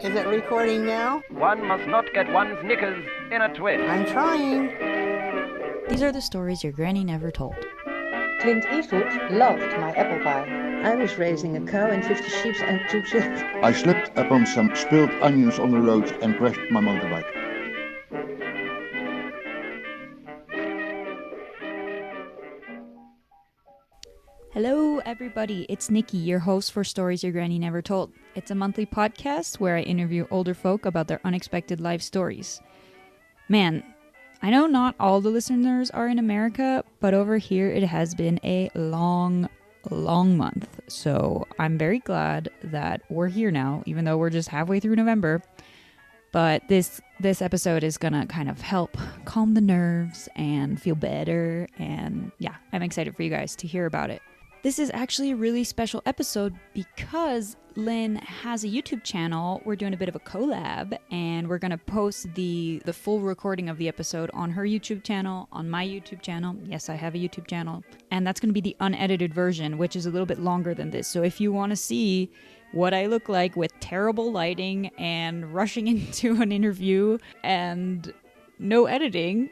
Is it recording now? One must not get one's knickers in a twist. I'm trying. These are the stories your granny never told. Clint Eastwood loved my apple pie. I was raising a cow and 50 sheep and 2 children. I slipped upon some spilled onions on the road and crashed my motorbike. Hello, everybody. It's Nikki, your host for Stories Your Granny Never Told. It's a monthly podcast where I interview older folk about their unexpected life stories. Man, I know not all the listeners are in America, but over here it has been a long month. So I'm very glad that we're here now, even though we're just halfway through November. But this episode is gonna kind of help calm the nerves and feel better. And yeah, I'm excited for you guys to hear about it. This is actually a really special episode because Lynn has a YouTube channel. We're doing a bit of a collab, and we're going to post the full recording of the episode on her YouTube channel, on my YouTube channel. Yes, I have a YouTube channel. And that's going to be the unedited version, which is a little bit longer than this. So if you want to see what I look like with terrible lighting and rushing into an interview and no editing,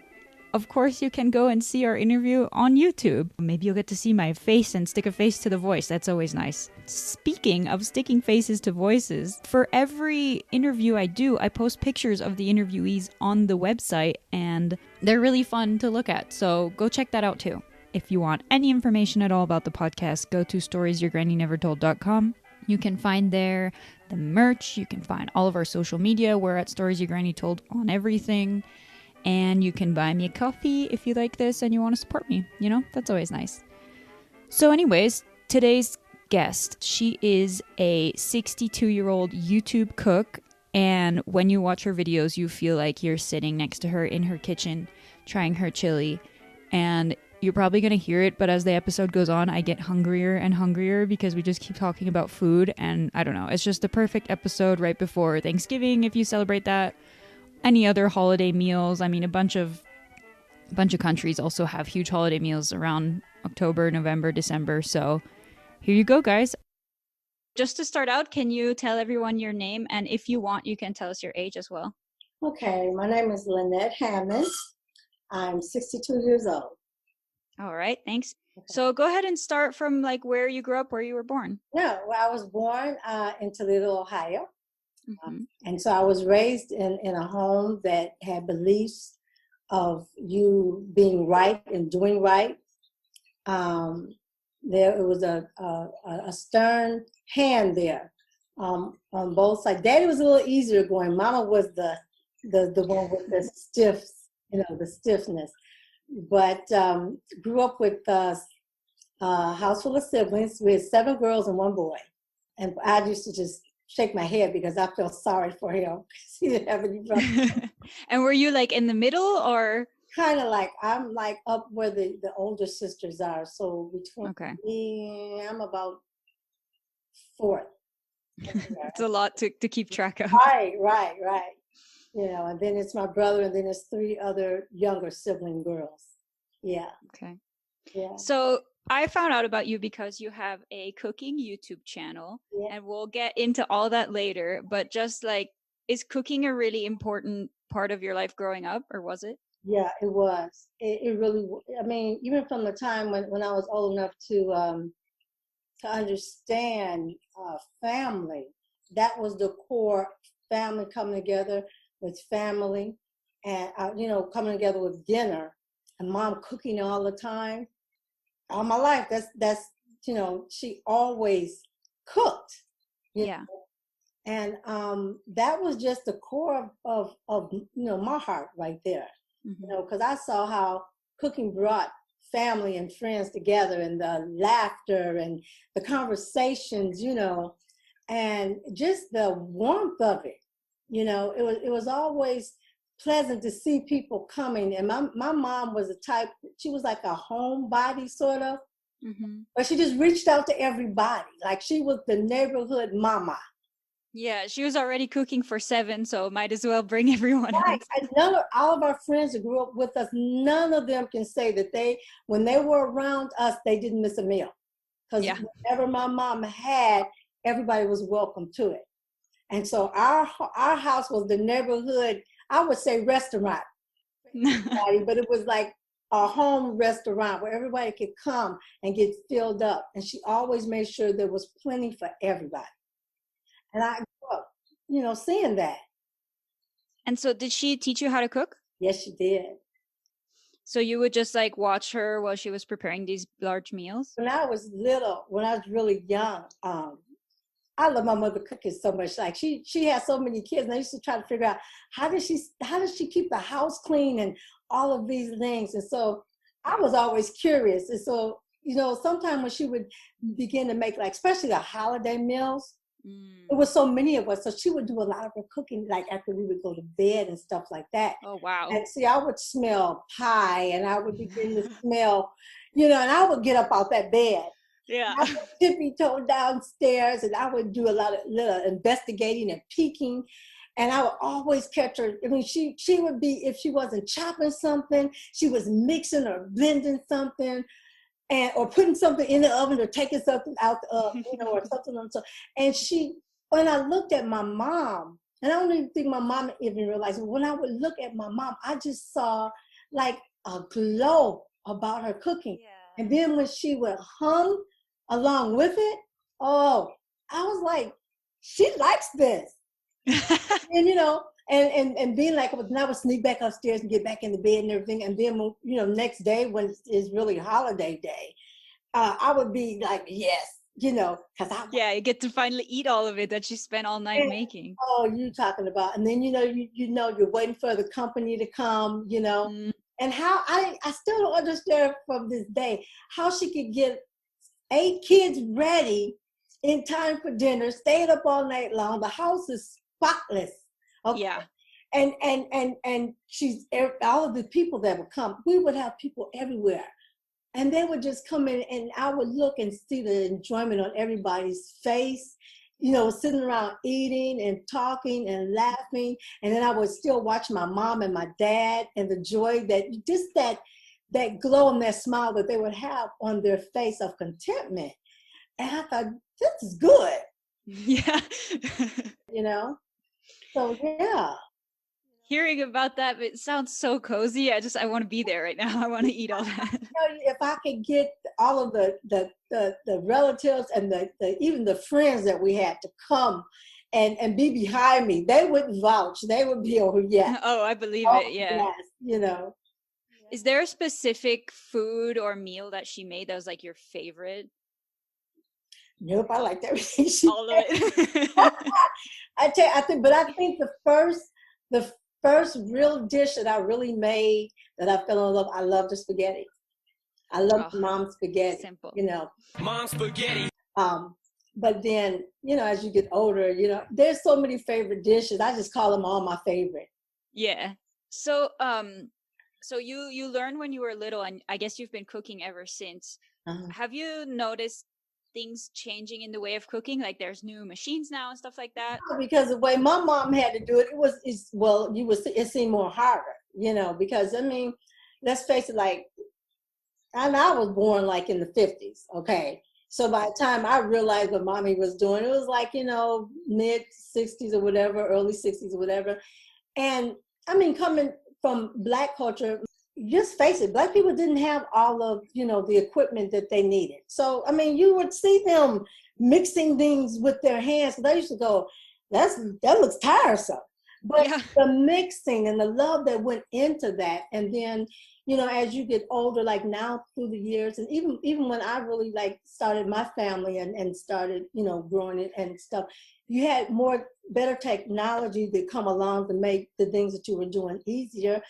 of course, you can go and see our interview on YouTube. Maybe you'll get to see my face and stick a face to the voice. That's always nice. Speaking of sticking faces to voices, for every interview I do, I post pictures of the interviewees on the website, and they're really fun to look at. So go check that out too. If you want any information at all about the podcast, go to storiesyourgrannynevertold.com. You can find there the merch. You can find all of our social media. We're at Stories Your Granny Told on everything. And you can buy me a coffee if you like this and you want to support me. You know, that's always nice. So anyways, today's guest, she is a 62-year-old YouTube cook. And when you watch her videos, you feel like you're sitting next to her in her kitchen, trying her chili. And you're probably going to hear it, but as the episode goes on, I get hungrier and hungrier because we just keep talking about food. And I don't know, it's just the perfect episode right before Thanksgiving if you celebrate that. Any other holiday meals. I mean, a bunch of countries also have huge holiday meals around October, November, December. So here you go, guys. Just to start out, can you tell everyone your name? And if you want, you can tell us your age as well. Okay, my name is Lynette Hammond. I'm 62 years old. All right, thanks. Okay. So go ahead and start from like where you grew up, where you were born. No, well, I was born in Toledo, Ohio. Mm-hmm. And so I was raised in a home that had beliefs of you being right and doing right. There was a stern hand there on both sides. Daddy was a little easier going. Mama was the one with the the stiffness. But grew up with a house full of siblings. We had 7 girls and 1 boy. And I used to just shake my head because I felt sorry for him because he didn't have any brothers. And were you like in the middle or? Kind of like, I'm like up where the older sisters are. So between me, I'm about 4th. It's a lot to keep track of. Right. You know, and then it's my brother and then there's 3 other younger sibling girls. Yeah. Okay. Yeah. So I found out about you because you have a cooking YouTube channel, and we'll get into all that later. But just like, is cooking a really important part of your life growing up, or was it? Yeah, it was. It really, I mean, even from the time when I was old enough to understand family, that was the core, family coming together with family and, coming together with dinner and mom cooking all the time. All my life, that's she always cooked. Yeah. And that was just the core of my heart right there. Mm-hmm. Because I saw how cooking brought family and friends together, and the laughter and the conversations, and just the warmth of it. It was always pleasant to see people coming. And my mom was a type, she was like a homebody sort of, but she just reached out to everybody. Like she was the neighborhood mama. Yeah, she was already cooking for 7, so might as well bring everyone right. All of our friends that grew up with us, none of them can say that when they were around us, they didn't miss a meal. Because whatever my mom had, everybody was welcome to it. And so our house was the neighborhood, I would say restaurant, but it was like a home restaurant where everybody could come and get filled up. And she always made sure there was plenty for everybody. And I grew up, seeing that. And so did she teach you how to cook? Yes, she did. So you would just like watch her while she was preparing these large meals? When I was little, when I was really young, I love my mother cooking so much. Like she had so many kids, and I used to try to figure out how does she keep the house clean and all of these things. And so I was always curious. And so, sometimes when she would begin to make, like, especially the holiday meals, it was so many of us. So she would do a lot of her cooking, like after we would go to bed and stuff like that. Oh, wow. And see, I would smell pie, and I would begin to smell, and I would get up out that bed. Yeah. I would tippy-toe downstairs, and I would do a lot of little investigating and peeking. And I would always catch her. I mean, she would be, if she wasn't chopping something, she was mixing or blending something, or putting something in the oven or taking something out the oven, or something. And when I looked at my mom, and I don't even think my mom even realized, but when I would look at my mom, I just saw like a glow about her cooking. Yeah. And then when she would hum along with it, I was like, she likes this. And and being like, then I would sneak back upstairs and get back in the bed and everything. And then next day, when it's really holiday day, I would be like, yes, because you get to finally eat all of it that she spent all night making. Oh, you talking about? And then you're waiting for the company to come, and how I still don't understand from this day how she could get 8 kids ready in time for dinner, stayed up all night long. The house is spotless. Okay? Yeah. And she's, all of the people that would come, we would have people everywhere. And they would just come in, and I would look and see the enjoyment on everybody's face, sitting around eating and talking and laughing. And then I would still watch my mom and my dad, and the joy that glow and that smile that they would have on their face of contentment. And I thought, this is good. Yeah. So yeah. Hearing about that, it sounds so cozy. I want to be there right now. I want to eat all that. If I could get all of the relatives and even the friends that we had to come and be behind me, they wouldn't vouch. They would be, oh yeah. Oh, I believe it. Yeah. Yes, Is there a specific food or meal that she made that was like your favorite? Nope, I liked everything she all of it. I think the first real dish that I really made that I fell in love, I love the spaghetti. I love mom's spaghetti. Simple. Mom's spaghetti. But then, as you get older, there's so many favorite dishes. I just call them all my favorite. Yeah. So, so you learned when you were little, and I guess you've been cooking ever since. Uh-huh. Have you noticed things changing in the way of cooking? Like there's new machines now and stuff like that? Because the way my mom had to do it, it seemed more harder, because let's face it, like, and I was born like in the 50s, okay? So by the time I realized what mommy was doing, it was like, mid 60s or whatever, early 60s or whatever. And coming from Black culture, just face it, Black people didn't have all of, the equipment that they needed. So, you would see them mixing things with their hands. They used to go, that looks tiresome. But the mixing and the love that went into that. And then, as you get older, like now through the years, and even when I really started my family and started, growing it and stuff, you had better technology that come along to make the things that you were doing easier.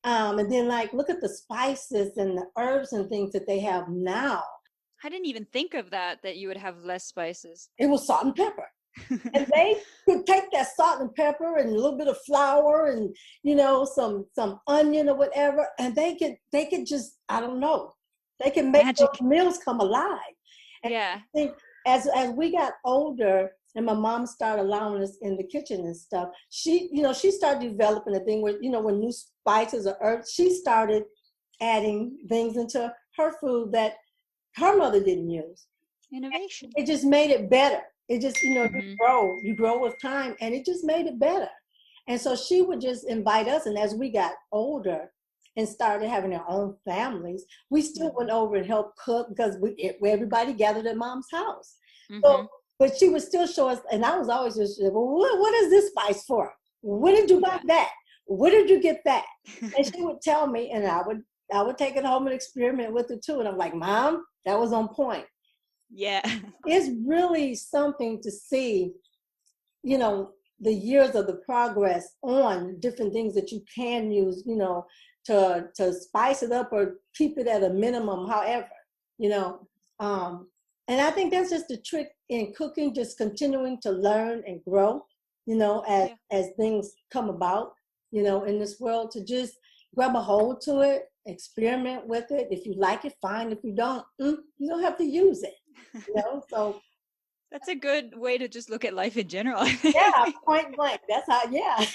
And then look at the spices and the herbs and things that they have now. I didn't even think of that you would have less spices. It was salt and pepper. And they could take that salt and pepper and a little bit of flour and, some onion or whatever. And they could just, I don't know, they can make those meals come alive. And I think as we got older, and my mom started allowing us in the kitchen and stuff, she started developing a thing where, when new spices or herbs, she started adding things into her food that her mother didn't use. Innovation. It just made it better. It just, you grow with time, and it just made it better. And so she would just invite us. And as we got older and started having our own families, we still went over and helped cook because everybody gathered at mom's house. So, but she would still show us, and I was always just, well, what is this spice for? Where did you buy that? Where did you get that? And she would tell me, and I would take it home and experiment with it too. And I'm like, Mom, that was on point. Yeah. It's really something to see, the years of the progress on different things that you can use, to spice it up or keep it at a minimum, however, and I think that's just the trick in cooking, just continuing to learn and grow, as things come about, in this world, to just grab a hold to it, experiment with it. If you like it, fine. If you don't, you don't have to use it, so. That's a good way to just look at life in general. Yeah, point blank. That's how, yeah.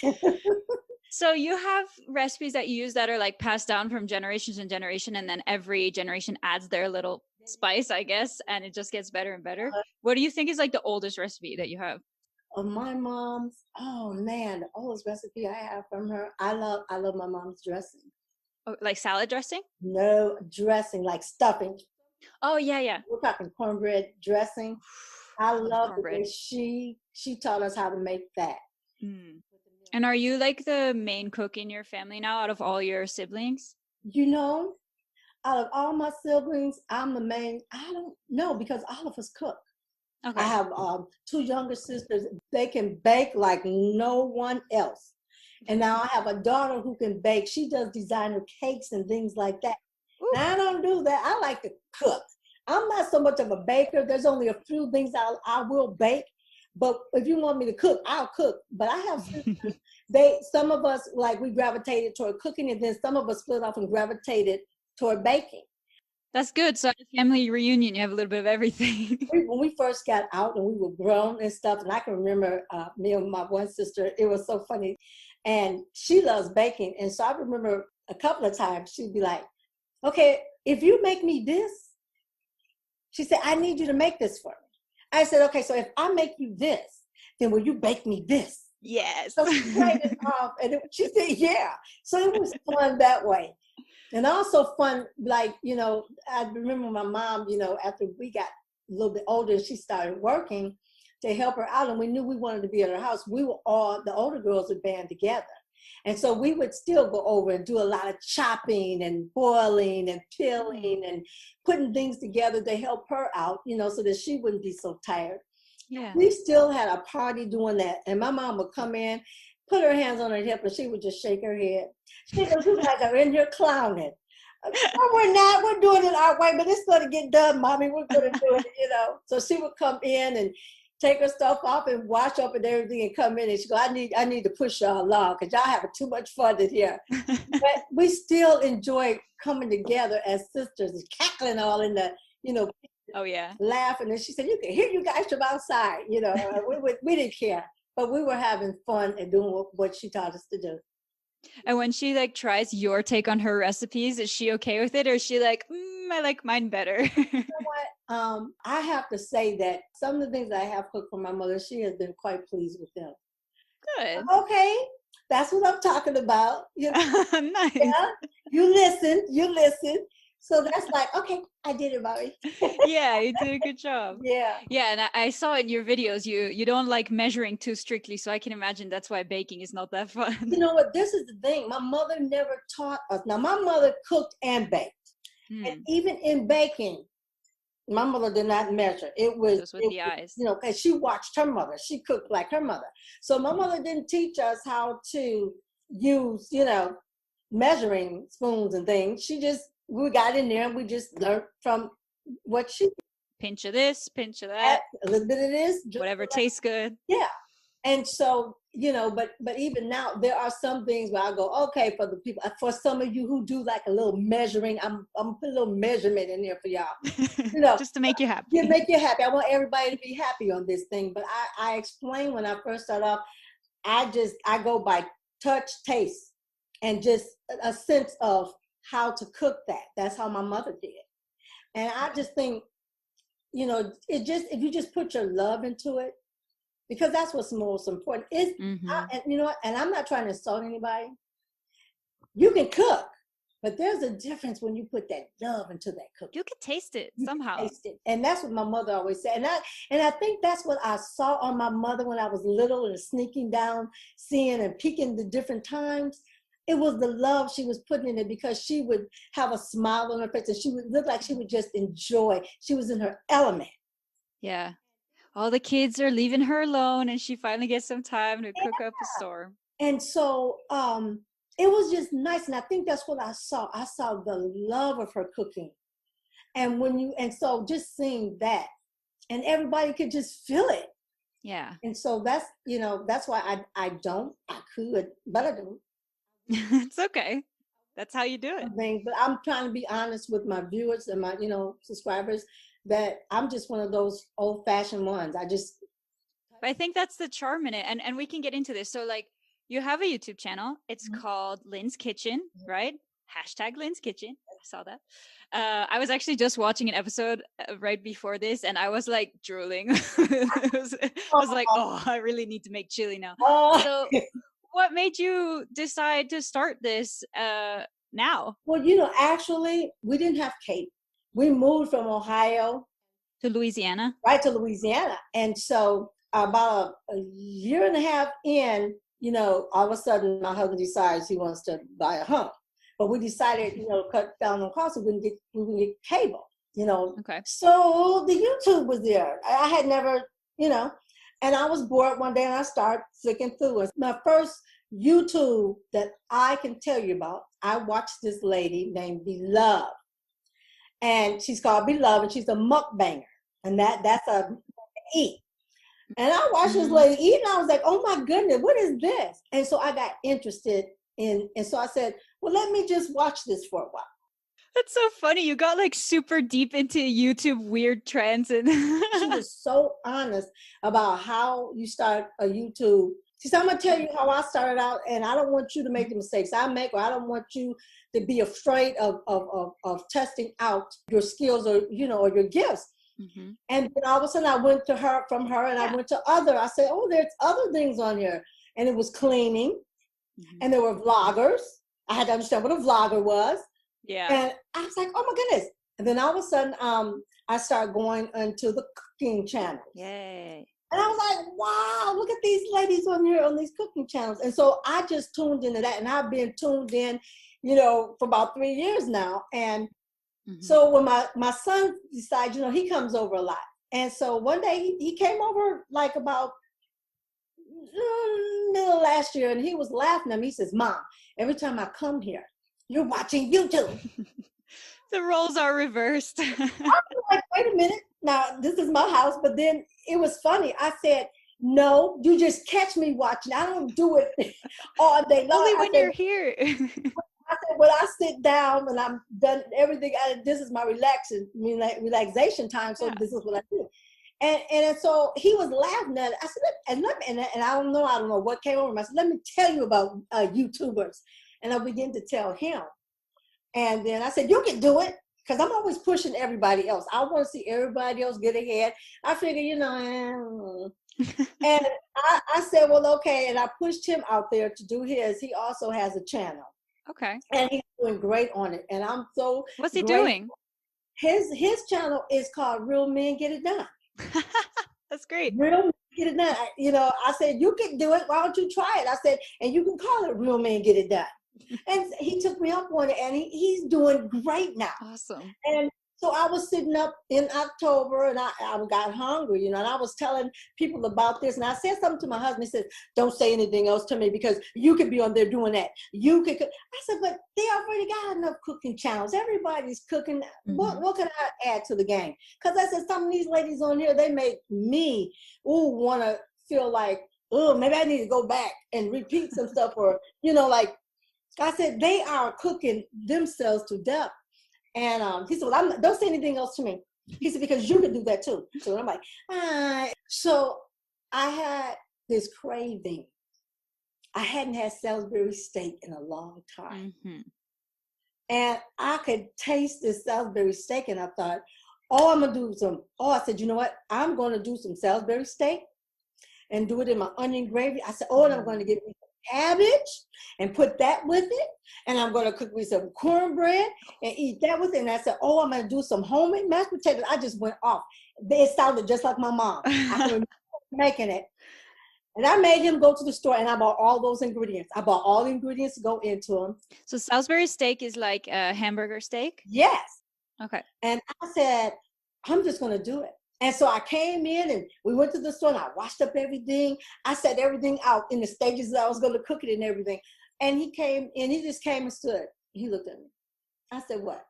So you have recipes that you use that are like passed down from generations and generation, and then every generation adds their little spice, I guess, and it just gets better and better. What do you think is like the oldest recipe that you have? Of my mom's, oh man, the oldest recipe I have from her. I love my mom's dressing. Oh, like salad dressing? No, dressing, like stuffing. Oh, yeah. We're talking cornbread dressing. I love the cornbread. way she taught us how to make that. And are you like the main cook in your family now out of all your siblings? Out of all my siblings, I'm the main. I don't know, because all of us cook. Okay. I have 2 younger sisters. They can bake like no one else. And now I have a daughter who can bake. She does designer cakes and things like that. Now, I don't do that. I like to cook. I'm not so much of a baker. There's only a few things I will bake. But if you want me to cook, I'll cook. But I have sisters. Some of us, like, we gravitated toward cooking, and then some of us split off and gravitated toward baking. That's good. So at a family reunion, you have a little bit of everything. When we first got out and we were grown and stuff, and I can remember me and my one sister, it was so funny. And she loves baking. And so I remember a couple of times she'd be like, okay, if you make me this, she said, I need you to make this for me. I said, okay, so if I make you this, then will you bake me this? Yes. So she played it off, and she said, yeah. So it was fun that way. And also fun, like, I remember my mom, after we got a little bit older, she started working to help her out, and we knew we wanted to be at her house. We were all, the older girls would band together. And so we would still go over and do a lot of chopping and boiling and peeling and putting things together to help her out, so that she wouldn't be so tired. Yeah. We still had a party doing that. And my mom would come in, put her hands on her hip, and she would just shake her head. She goes, you guys are in here clowning. No, we're not. We're doing it our way, but it's going to get done, Mommy. We're going to do it, So she would come in and take her stuff off and wash up and everything and come in, and she go, I need to push y'all along because y'all having too much fun in here. But we still enjoy coming together as sisters and cackling all in the, Oh, yeah. laughing. And she said, you can hear you guys from outside. We didn't care, but we were having fun and doing what she taught us to do. And when she like tries your take on her recipes, is she okay with it, or is she like, I like mine better? You know what? I have to say that some of the things I have cooked for my mother, she has been quite pleased with them. Good. Okay, that's what I'm talking about. Nice. Yeah, you listen. So that's like, okay, I did it, Bobby. Yeah, you did a good job. Yeah. Yeah, and I saw in your videos, you don't like measuring too strictly, so I can imagine that's why baking is not that fun. You know what? This is the thing. My mother never taught us. Now, my mother cooked and baked. And even in baking, my mother did not measure. It was just with the eyes. Because she watched her mother. She cooked like her mother. So my mother didn't teach us how to use, measuring spoons and things. We got in there and we just learned from what she did. Pinch of this, pinch of that. A little bit of this. Whatever tastes good. Yeah. And so, but even now there are some things where I go, okay, for the people, for some of you who do like a little measuring, I'm putting a little measurement in there for y'all. Just to make you happy. Yeah, make you happy. I want everybody to be happy on this thing. But I explained when I first started off, I go by touch, taste, and just a sense of how to cook that. That's how my mother did. And I just think, you know, if you just put your love into it, because that's what's most important. And you know what? And I'm not trying to insult anybody. You can cook, but there's a difference when you put that love into that cooking. You can taste it You somehow. taste it. And that's what my mother always said. And I think that's what I saw on my mother when I was little and sneaking down, seeing and peeking the different times. It was the love she was putting in it, because she would have a smile on her face and she would look like she would just enjoy. She was in her element. Yeah. All the kids are leaving her alone and she finally gets some time to cook up a storm. And so it was just nice. And I think that's what I saw. I saw the love of her cooking. And so just seeing that, and everybody could just feel it. Yeah. And so that's, you know, that's why I could, but I don't. It's okay. That's how you do it. But I'm trying to be honest with my viewers and my, you know, subscribers, that I'm just one of those old fashioned ones. But I think that's the charm in it. And we can get into this. So like, you have a YouTube channel. It's called Lynn's Kitchen, right? Hashtag Lynn's Kitchen. I saw that. I was actually just watching an episode right before this, and I was like drooling. I was like, oh, I really need to make chili now. So what made you decide to start this now? Well, you know, actually, we didn't have cable. We moved from Ohio To Louisiana? right to Louisiana. And so about a year and a half in, you know, all of a sudden my husband decides he wants to buy a home. But we decided, you know, cut down on costs so we wouldn't get cable, you know. Okay. So the YouTube was there. I had never, you know, and I was bored one day and I started flicking through. And my first YouTube that I can tell you about, I watched this lady named Beloved. And she's called Beloved, and she's a mukbanger. And that's a eat. And I watched this lady eat, and I was like, oh my goodness, what is this? And so I got interested in, and so I said, well, let me just watch this for a while. That's so funny. You got like super deep into YouTube weird trends. And She was so honest about how you start a YouTube. She said, I'm going to tell you how I started out, and I don't want you to make the mistakes I make, or I don't want you to be afraid of testing out your skills or, you know, or your gifts. And then all of a sudden I went to her, from her, and I went to I said, oh, there's other things on here. And it was cleaning, and there were vloggers. I had to understand what a vlogger was. Yeah. And I was like, oh my goodness. And then all of a sudden, I started going into the cooking channels. Yay. And I was like, wow, look at these ladies on here on these cooking channels. And so I just tuned into that, and I've been tuned in, you know, for about 3 years now. And so when my son decided, you know, he comes over a lot. And so one day he came over like about middle of last year, and he was laughing at me. He says, Mom, every time I come here, you're watching YouTube. The roles are reversed. I was like, wait a minute. Now, this is my house. But then it was funny. I said, no, you just catch me watching. I don't do it all day long. Only when you're here. I said, when I sit down and I'm done everything, this is my relaxation time. So this is what I do. And so he was laughing at it. I said, and I don't know what came over him. I said, let me tell you about YouTubers. And I began to tell him. And then I said, you can do it. Because I'm always pushing everybody else. I want to see everybody else get ahead. I figure, you know. And I said, well, okay. And I pushed him out there to do his. He also has a channel. Okay. And he's doing great on it. And I'm so What's he doing? His channel is called Real Men Get It Done. That's great. Real Men Get It Done. You know, I said, you can do it. Why don't you try it? I said, and you can call it Real Men Get It Done. And he took me up on it, and he's doing great now. Awesome. And so I was sitting up in October, and I got hungry, you know, and I was telling people about this. And I said something to my husband. He said, don't say anything else to me, because you could be on there doing that. You could. I said, but they already got enough cooking channels. Everybody's cooking. What can I add to the game? Because I said, some of these ladies on here, they make me want to feel like, oh, maybe I need to go back and repeat some stuff, or, you know, like, I said, they are cooking themselves to death. And he said, well, don't say anything else to me. He said, because you can do that too. So I'm like, So I had this craving. I hadn't had Salisbury steak in a long time. And I could taste this Salisbury steak, and I thought, Oh, I'm gonna do some. Oh, I said, you know what? I'm gonna do some Salisbury steak and do it in my onion gravy. I said, oh, and I'm going to get me some cabbage and put that with it. And I'm going to cook me some cornbread and eat that with it. And I said, oh, I'm going to do some homemade mashed potatoes. I just went off. It sounded just like my mom. I can remember making it. And I made him go to the store and I bought all those ingredients. I bought all the ingredients to go into them. So Salisbury steak is like a hamburger steak? Yes. Okay. And I said, I'm just going to do it. And so I came in and we went to the store and I washed up everything. I set everything out in the stages that I was going to cook it and everything. And he came and he just came and stood. He looked at me. I said, what?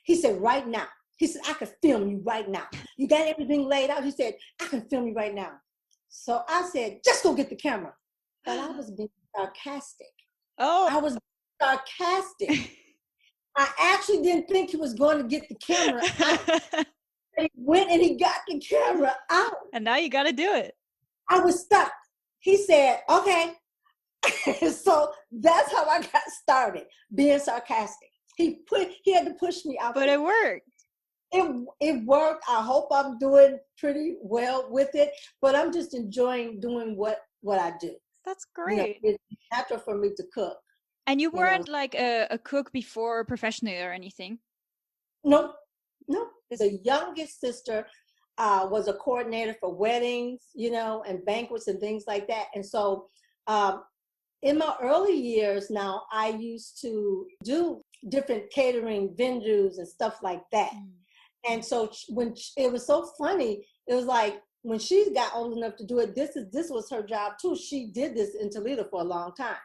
He said, right now. He said, I can film you right now. You got everything laid out? He said, I can film you right now. So I said, just go get the camera. But I was being sarcastic. Oh. I was sarcastic. I actually didn't think he was going to get the camera out. He went and he got the camera out. And now you got to do it. I was stuck. He said, okay. So that's how I got started, being sarcastic. He had to push me out. But it worked. It worked. I hope I'm doing pretty well with it, but I'm just enjoying doing what I do. That's great. You know, it's natural for me to cook. And you weren't like a cook before professionally or anything? No. The youngest sister was a coordinator for weddings, and banquets and things like that. And so in my early years now, I used to do different catering venues and stuff like that. And so when it was so funny, it was like when she got old enough to do it, this was her job too. She did this in Toledo for a long time,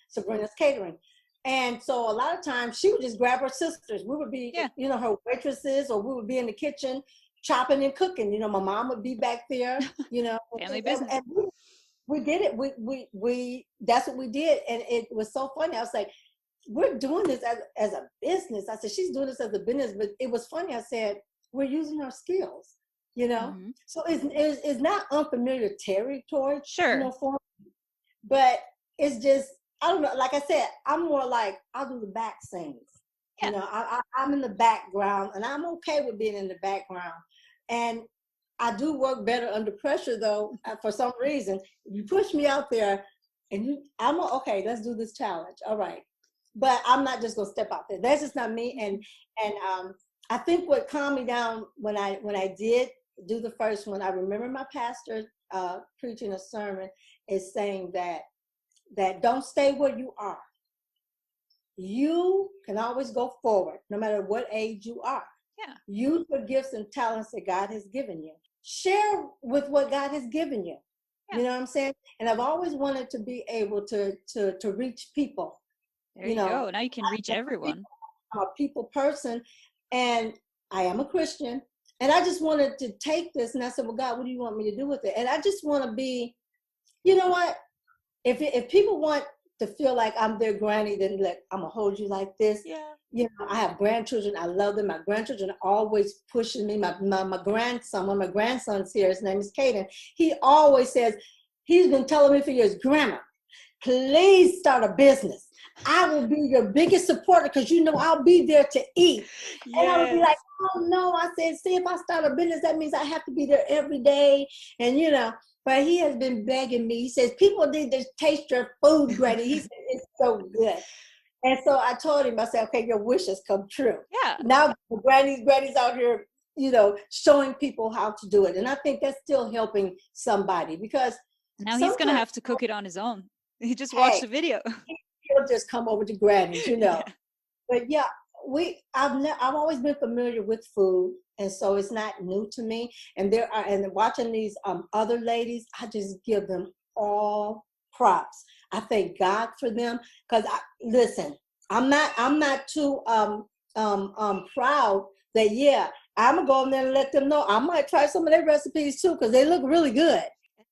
Sabrina's Catering. And so a lot of times she would just grab her sisters. We would be, her waitresses, or we would be in the kitchen chopping and cooking. My mom would be back there, Family business. And we did it. We that's what we did. And it was so funny. I was like, we're doing this as a business. I said, she's doing this as a business, but it was funny. I said, we're using our skills, So it's not unfamiliar territory, sure. For me, but it's just, I don't know. Like I said, I'm more like, I'll do the back scenes. Yeah. I'm in the background, and I'm okay with being in the background. And I do work better under pressure, though, for some reason. You push me out there, and I'm okay. Let's do this challenge. All right, but I'm not just gonna step out there. That's just not me. And I think what calmed me down when I did do the first one, I remember my pastor preaching a sermon is saying that don't stay where you are. You can always go forward, no matter what age you are. Yeah. Use the gifts and talents that God has given you. Share with what God has given you. Yeah. You know what I'm saying? And I've always wanted to be able to reach people. There you go. Now you can reach everyone. I'm a people person, and I am a Christian. And I just wanted to take this, and I said, well, God, what do you want me to do with it? And I just want to be, you know what? If people want to feel like I'm their granny, then look, I'm going to hold you like this. Yeah. I have grandchildren. I love them. My grandchildren are always pushing me. My grandson, one of my grandsons here, his name is Caden. He always says, he's been telling me for years, Grandma, please start a business. I will be your biggest supporter because I'll be there to eat. Yes. And I would be like, oh no. I said, see, if I start a business, that means I have to be there every day. And but he has been begging me. He says, people need to taste your food, Granny. He said, it's so good. And so I told him, I said, okay, your wishes come true. Yeah. Now Granny's out here, showing people how to do it. And I think that's still helping somebody because now he's going to have to cook it on his own. He just watched the video. He'll just come over to Granny's, Yeah. But yeah, I've always been familiar with food, and so it's not new to me. And watching these other ladies, I just give them all props. I thank God for them because listen, I'm not too proud that I'm gonna go in there and let them know. I might try some of their recipes too because they look really good.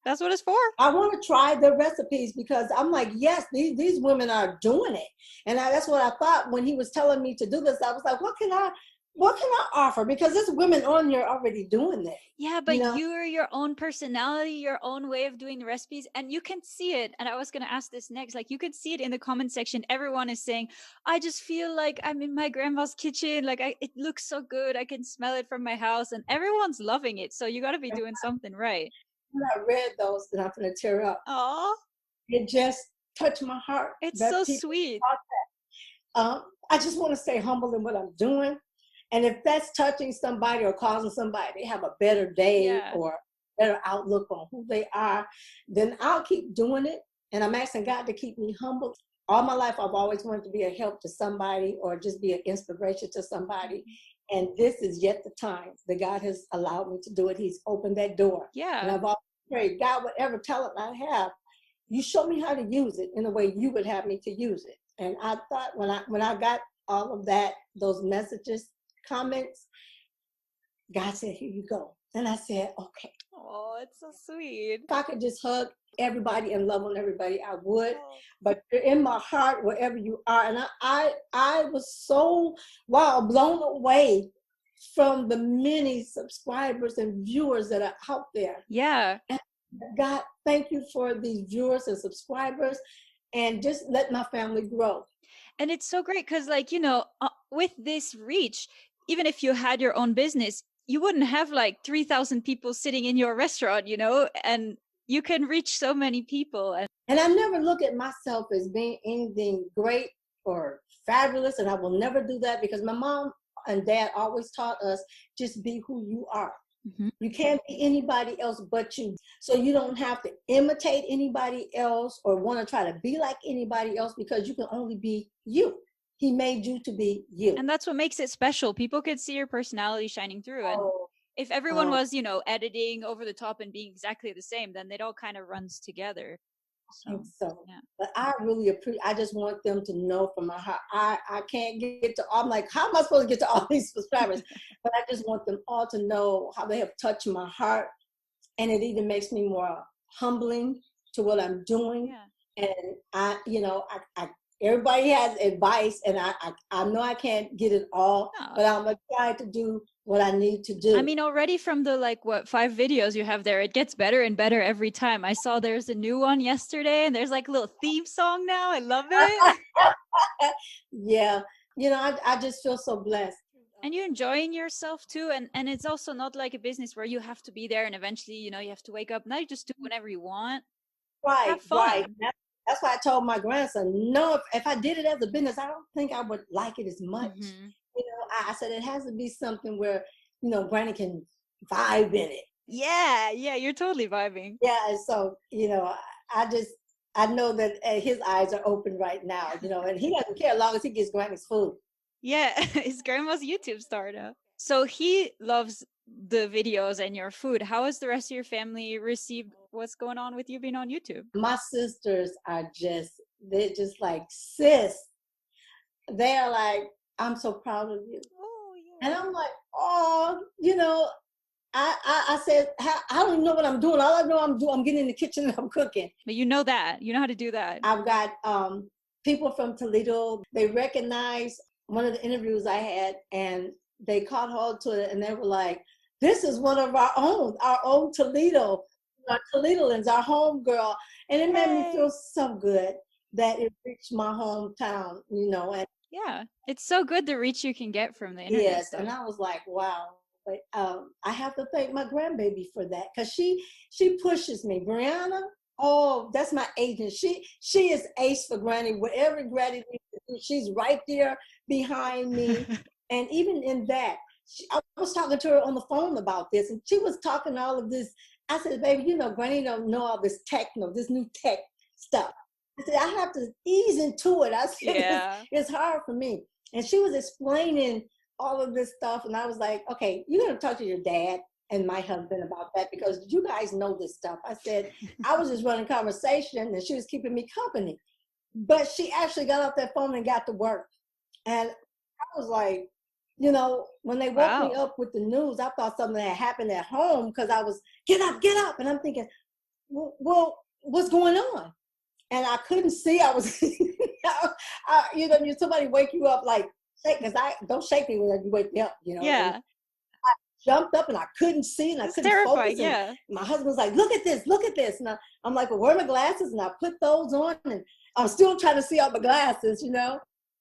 That's what it's for. I want to try the recipes because I'm like, yes, these women are doing it. And that's what I thought when he was telling me to do this. I was like, what can I what can I offer? Because there's women on here already doing that. Yeah, but You know? you're your own personality, your own way of doing the recipes, and you can see it. And I was going to ask this next. Like, you can see it in the comment section. Everyone is saying, I just feel like I'm in my grandma's kitchen. Like, it looks so good. I can smell it from my house, and everyone's loving it. So you got to be doing something right. When I read those, then I'm going to tear up. Oh, It just touched my heart. it's that so people sweet. thought that. I just want to stay humble in what I'm doing. And if that's touching somebody or causing somebody to have a better day or better outlook on who they are, then I'll keep doing it. And I'm asking God to keep me humble. All my life, I've always wanted to be a help to somebody or just be an inspiration to somebody. And this is yet the time that God has allowed me to do it. He's opened that door. Yeah. And I've always prayed, God, whatever talent I have, you show me how to use it in the way you would have me to use it. And I thought when I got all of that, those messages, comments, God said, here you go. And I said, okay. Oh, it's so sweet. If I could just hug everybody and love on everybody, I would. But you're in my heart wherever you are. And I was so, blown away from the many subscribers and viewers that are out there. Yeah. And God, thank you for these viewers and subscribers, and just let my family grow. And it's so great because, like, with this reach, even if you had your own business, you wouldn't have like 3,000 people sitting in your restaurant, and you can reach so many people. And I never look at myself as being anything great or fabulous, and I will never do that because my mom and dad always taught us, just be who you are. Mm-hmm. You can't be anybody else but you. So you don't have to imitate anybody else or want to try to be like anybody else, because you can only be you. He made you to be you. And that's what makes it special. People could see your personality shining through. And if everyone was, editing over the top and being exactly the same, then it all kind of runs together. So, yeah. But I really appreciate, I just want them to know from my heart, I can't get to, I'm like, how am I supposed to get to all these subscribers? But I just want them all to know how they have touched my heart. And it even makes me more humbling to what I'm doing. Yeah. And everybody has advice, and I know I can't get it all, but I'm going to try to do what I need to do. I mean, already from the 5 videos you have there, it gets better and better every time. I saw there's a new one yesterday, and there's like a little theme song now. I love it. Yeah. I just feel so blessed. And you're enjoying yourself too. And it's also not like a business where you have to be there and eventually, you have to wake up. Now you just do whatever you want. Right. Have fun. Right. That's why I told my grandson, no, if I did it as a business, I don't think I would like it as much. Mm-hmm. I said, it has to be something where, Granny can vibe in it. Yeah, you're totally vibing. Yeah, and so, I know that his eyes are open right now, and he doesn't care as long as he gets Granny's food. Yeah, his grandma's YouTube star now. So he loves the videos and your food. How has the rest of your family received what's going on with you being on YouTube? My sisters are they're just like, sis. They're like, I'm so proud of you. Oh, yeah. And I'm like, I said, I don't even know what I'm doing. All I know I'm getting in the kitchen and I'm cooking. But you know how to do that. I've got people from Toledo. They recognize one of the interviews I had, and they caught hold to it, and they were like, this is one of our own Toledo, our Toledoans, our home girl. And it made me feel so good that it reached my hometown, and yeah, it's so good the reach you can get from the internet. Yes, and I was like, wow. But I have to thank my grandbaby for that, because she pushes me. Brianna, that's my agent. She is ace for Granny. Whatever Granny needs to do, she's right there behind me. And even in that, I was talking to her on the phone about this, and she was talking all of this. I said, baby, Granny don't know all this this new tech stuff. I said, I have to ease into it. I said, it's hard for me. And she was explaining all of this stuff, and I was like, okay, you're going to talk to your dad and my husband about that, because you guys know this stuff. I said, I was just running conversation, and she was keeping me company. But she actually got off that phone and got to work. And I was like, when they woke me up with the news, I thought something had happened at home, because I was, get up. And I'm thinking, well, what's going on? And I couldn't see. I was, somebody wake you up like shake, because I don't shake me when you wake me up, you know. Yeah. And jumped up and I couldn't see and I It's couldn't terrifying, focus. yeah. And my husband was like, look at this, look at this. And I'm like, well, where are my glasses? And I put those on and I'm still trying to see out my glasses, you know.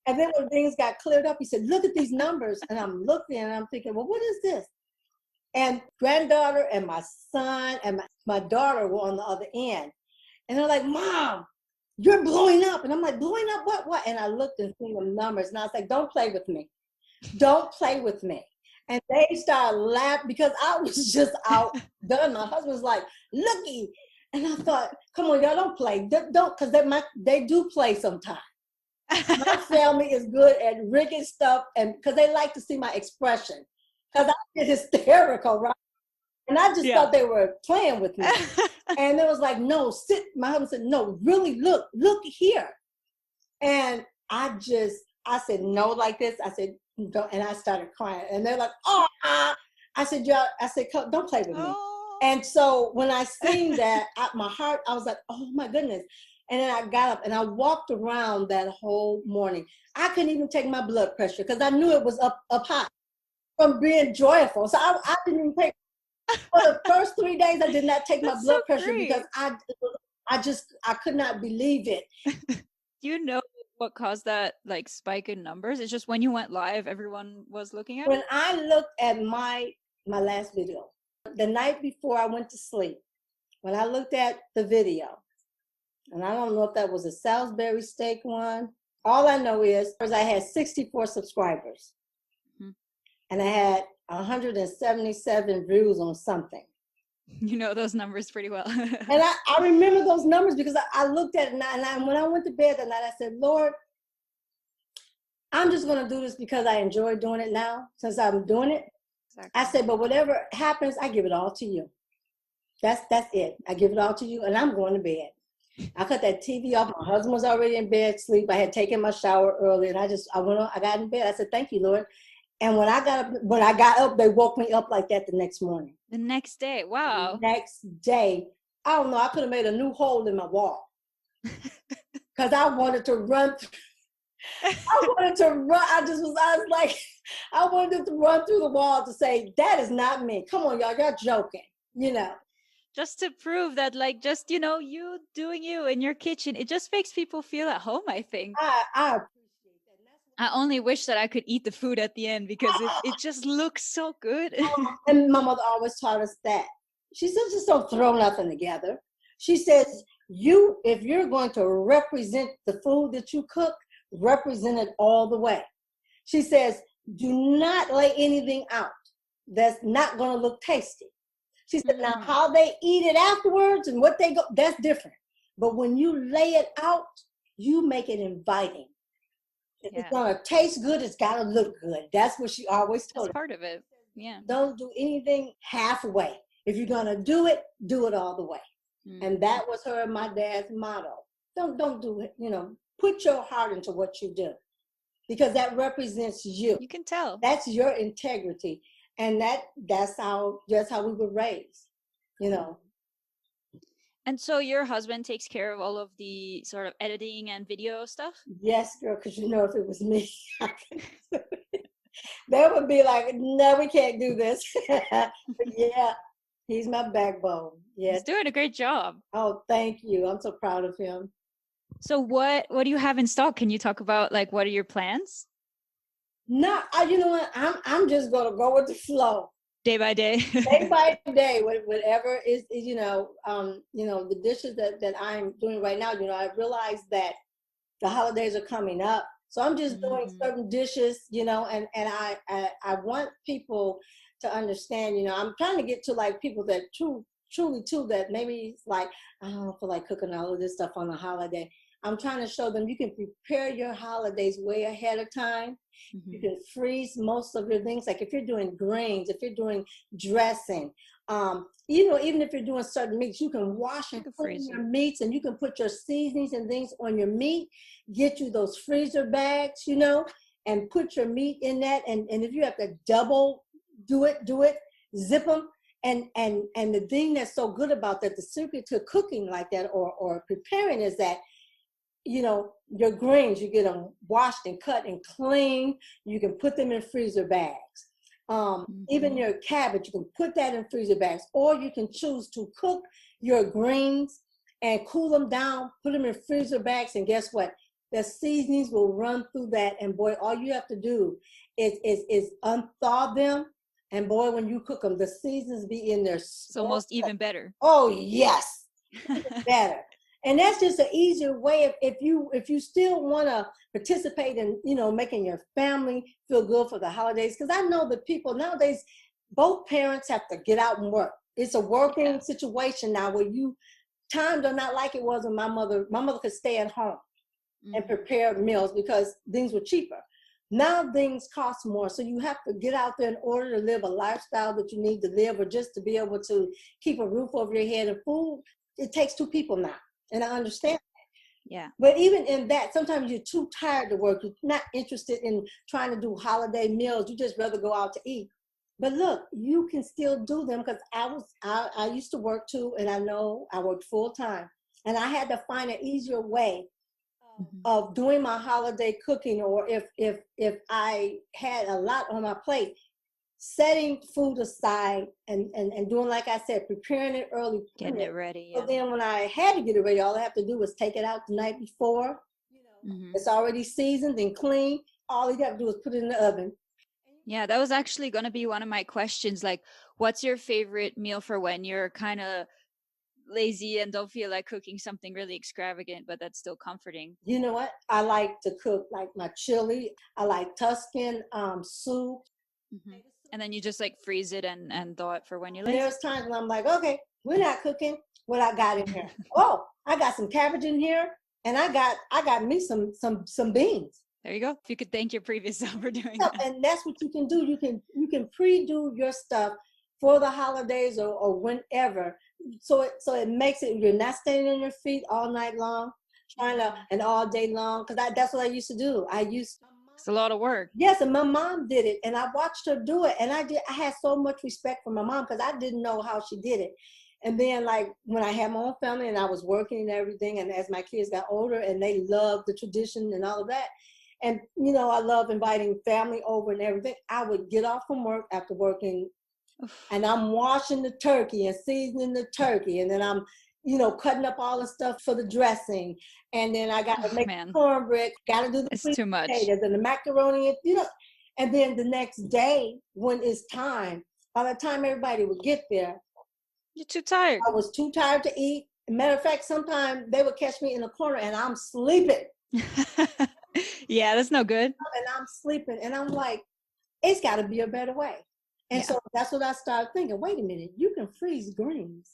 And then when things got cleared up, he said, look at these numbers. And I'm looking and I'm thinking, well, what is this? And granddaughter and my son and my daughter were on the other end. And they're like, Mom, you're blowing up. And I'm like, blowing up what? And I looked and seen the numbers and I was like, don't play with me. Don't play with me. And they started laughing because I was just outdone. My husband was like, looky. And I thought, come on, y'all, don't play. Don't, because they do play sometimes. My family is good at rigging stuff, and because they like to see my expression. Because I get hysterical, right? And I just thought they were playing with me. And it was like, no, sit. My husband said, no, really look here. And I said, no, like this. I said, don't, and I started crying. And they're like, oh, I said, y'all, don't play with me. Oh. And so when I seen that, my heart, I was like, oh my goodness. And then I got up and I walked around that whole morning. I couldn't even take my blood pressure because I knew it was up high from being joyful. So I didn't even take, for the first 3 days, I did not take my blood pressure because I could not believe it. Do you know what caused that like spike in numbers? It's just when you went live, everyone was looking at it? When I looked at my last video, the night before I went to sleep, when I looked at the video, and I don't know if that was a Salisbury steak one. All I know is I had 64 subscribers. Mm-hmm. And I had 177 views on something. You know those numbers pretty well. And I remember those numbers because I looked at it and when I went to bed that night, I said, Lord, I'm just going to do this because I enjoy doing it now, since I'm doing it. Exactly. I said, but whatever happens, I give it all to you. That's it. I give it all to you, and I'm going to bed. I cut that TV off. My husband was already in bed, sleep. I had taken my shower early, and I got in bed. I said, thank you, Lord. And when I got up, they woke me up like that the next morning. The next day, wow. The next day, I don't know, I could have made a new hole in my wall. Because I wanted to run through. I wanted to run through the wall to say, that is not me. Come on, y'all joking, you know. Just to prove that, like, just, you know, you doing you in your kitchen, it just makes people feel at home, I think. I appreciate that. I only wish that I could eat the food at the end because it just looks so good. And my mother always taught us that. She says, just don't throw nothing together. She says, if you're going to represent the food that you cook, represent it all the way. She says, do not lay anything out that's not going to look tasty. She said, now how they eat it afterwards and what they go, that's different. But when you lay it out, you make it inviting. If it's going to taste good, it's got to look good. That's what she always told us. That's part of it, yeah. Don't do anything halfway. If you're going to do it all the way. And that was her and my dad's motto. Don't do it, you know, put your heart into what you do. Because that represents you. You can tell. That's your integrity. And that's how we were raised, you know. And so your husband takes care of all of the sort of editing and video stuff? Yes, girl, because you know if it was me, they would be like, no, we can't do this. But yeah, he's my backbone. Yes. He's doing a great job. Oh, thank you. I'm so proud of him. So what do you have in stock? Can you talk about, like, what are your plans? No, you know what? I'm just gonna go with the flow. Day by day. Day by day, whatever is you know, the dishes that I'm doing right now. You know, I realize that the holidays are coming up, so I'm just doing certain dishes. You know, and I want people to understand. You know, I'm trying to get to like people that truly that maybe it's like I don't feel like cooking all of this stuff on a holiday. I'm trying to show them you can prepare your holidays way ahead of time. Mm-hmm. You can freeze most of your things. Like if you're doing grains, if you're doing dressing, you know, even if you're doing certain meats, you can wash and put in your meats, and you can put your seasonings and things on your meat. Get you those freezer bags, you know, and put your meat in that. And if you have to double do it, zip them. And the thing that's so good about that, the secret to cooking like that or preparing is that your greens, you get them washed and cut and clean. You can put them in freezer bags. Even your cabbage, you can put that in freezer bags, or you can choose to cook your greens and cool them down, put them in freezer bags, and guess what? The seasonings will run through that, and boy, all you have to do is unthaw them, and boy, when you cook them, the seasonings be in there. It's almost even better. Oh yes, better. And that's just an easier way if you still want to participate in making your family feel good for the holidays. Because I know that people nowadays, both parents have to get out and work. It's a working situation now where times are not like it was when my mother could stay at home and prepare meals because things were cheaper. Now things cost more, so you have to get out there in order to live a lifestyle that you need to live, or just to be able to keep a roof over your head. And food, it takes two people now. And I understand that. Yeah. But even in that, sometimes you're too tired to work. You're not interested in trying to do holiday meals. You just rather go out to eat. But look, you can still do them, because I used to work too, and I know I worked full time. And I had to find an easier way of doing my holiday cooking, or if I had a lot on my plate, setting food aside and doing, like I said, preparing it early. Getting it ready. So then when I had to get it ready, all I have to do was take it out the night before. It's already seasoned and clean. All you got to do is put it in the oven. Yeah, that was actually going to be one of my questions. Like, what's your favorite meal for when you're kind of lazy and don't feel like cooking something really extravagant, but that's still comforting? You know what? I like to cook like my chili. I like Tuscan soup. And then you just like freeze it and thaw it for when you're And lazy. there's times when I'm like, okay, we're not cooking. What I got in here? Oh, I got some cabbage in here, and I got me some beans. There you go. If you could thank your previous self for doing that. And that's what you can do. You can pre-do your stuff for the holidays or whenever. So it makes it, you're not standing on your feet all night long, and all day long. Because that's what I used to do. It's a lot of work. Yes, and my mom did it, and I watched her do it, and I had so much respect for my mom, because I didn't know how she did it. And then, like, when I had my own family and I was working and everything, and as my kids got older and they loved the tradition and all of that, and I love inviting family over and everything, I would get off from work after working, and I'm washing the turkey and seasoning the turkey, and then I'm cutting up all the stuff for the dressing. And then I got to make cornbread, got to do the sweet potatoes and the macaroni, and then the next day when it's time, by the time everybody would get there, you're too tired. I was too tired to eat. Matter of fact, sometimes they would catch me in a corner and I'm sleeping. Yeah, that's no good. And I'm sleeping, and I'm like, it's got to be a better way. And so that's what I started thinking. Wait a minute, you can freeze greens.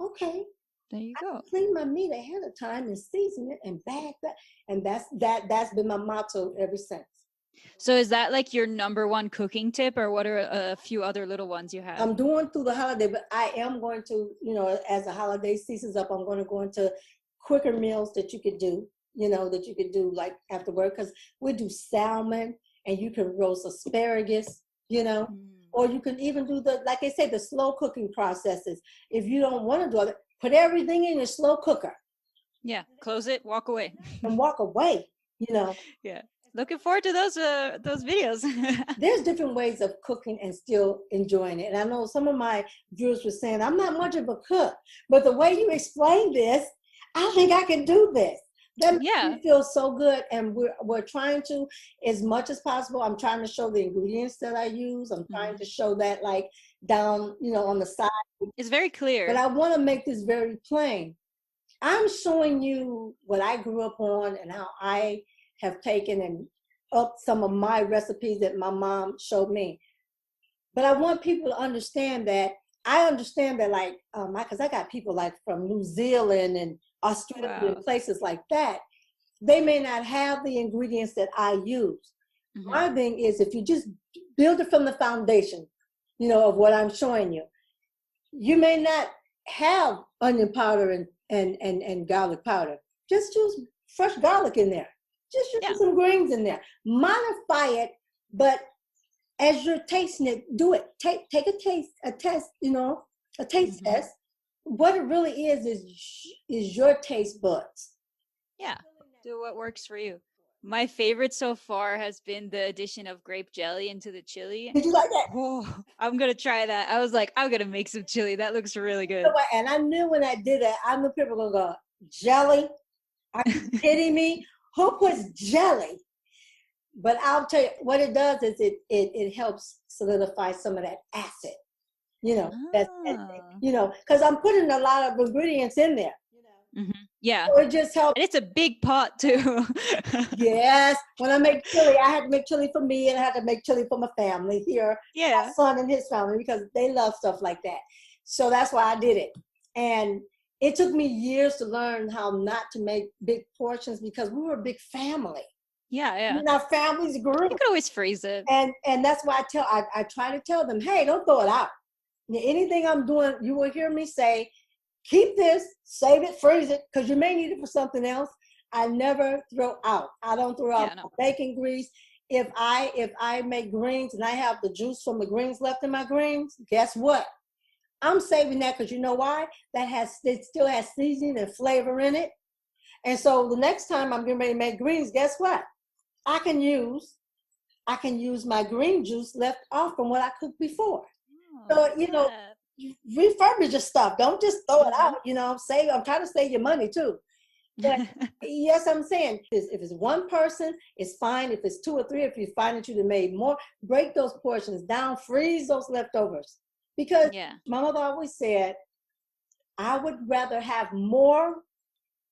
Okay. There you go. I clean my meat ahead of time and season it and bag that. And that's been my motto ever since. So is that like your number one cooking tip, or what are a few other little ones you have? I'm doing through the holiday, but I am going to, as the holiday season's up, I'm going to go into quicker meals that you could do, like after work, because we do salmon, and you can roast asparagus, or you can even do like I said, the slow cooking processes. If you don't want to do it, put everything in your slow cooker. Yeah, close it, walk away. And walk away, Yeah. Looking forward to those videos. There's different ways of cooking and still enjoying it. And I know some of my viewers were saying, I'm not much of a cook, but the way you explain this, I think I can do this. That makes me feel so good. And we're trying to, as much as possible, I'm trying to show the ingredients that I use. I'm trying to show that like down, on the side. It's very clear. But I want to make this very plain. I'm showing you what I grew up on and how I have taken and up some of my recipes that my mom showed me. But I want people to understand that like, because I got people like from New Zealand and Australia and places like that. They may not have the ingredients that I use. My thing is, if you just build it from the foundation, of what I'm showing you, you may not have onion powder and garlic powder. Just use fresh garlic in there. Just use some greens in there. Modify it, but as you're tasting it, do it. Take a test, a taste test. What it really is your taste buds. Yeah. Do what works for you. My favorite so far has been the addition of grape jelly into the chili. Did you like that? Oh, I'm gonna try that. I was like, I'm gonna make some chili. That looks really good. And I knew when I did that, I knew people were going to go, jelly? Are you kidding me? Who puts jelly? But I'll tell you, what it does is it helps solidify some of that acid. You know, because I'm putting a lot of ingredients in there. Yeah. So it just helps. And it's a big pot too. Yes. When I make chili, I had to make chili for me and I had to make chili for my family here. Yeah. My son and his family, because they love stuff like that. So that's why I did it. And it took me years to learn how not to make big portions because we were a big family. Yeah. And our families grew. You could always freeze it. And that's why I try to tell them, hey, don't throw it out. Anything I'm doing, you will hear me say, keep this, save it, freeze it, because you may need it for something else. I never throw out. I don't throw out bacon grease. If I make greens and I have the juice from the greens left in my greens, guess what? I'm saving that because you know why? It still has seasoning and flavor in it. And so the next time I'm getting ready to make greens, guess what? I can use my green juice left off from what I cooked before. So, refurbish your stuff. Don't just throw it out, I'm trying to save your money too. But yes, I'm saying if it's one person, it's fine. If it's two or three, if you find that you've made more, break those portions down, freeze those leftovers. Because my mother always said, I would rather have more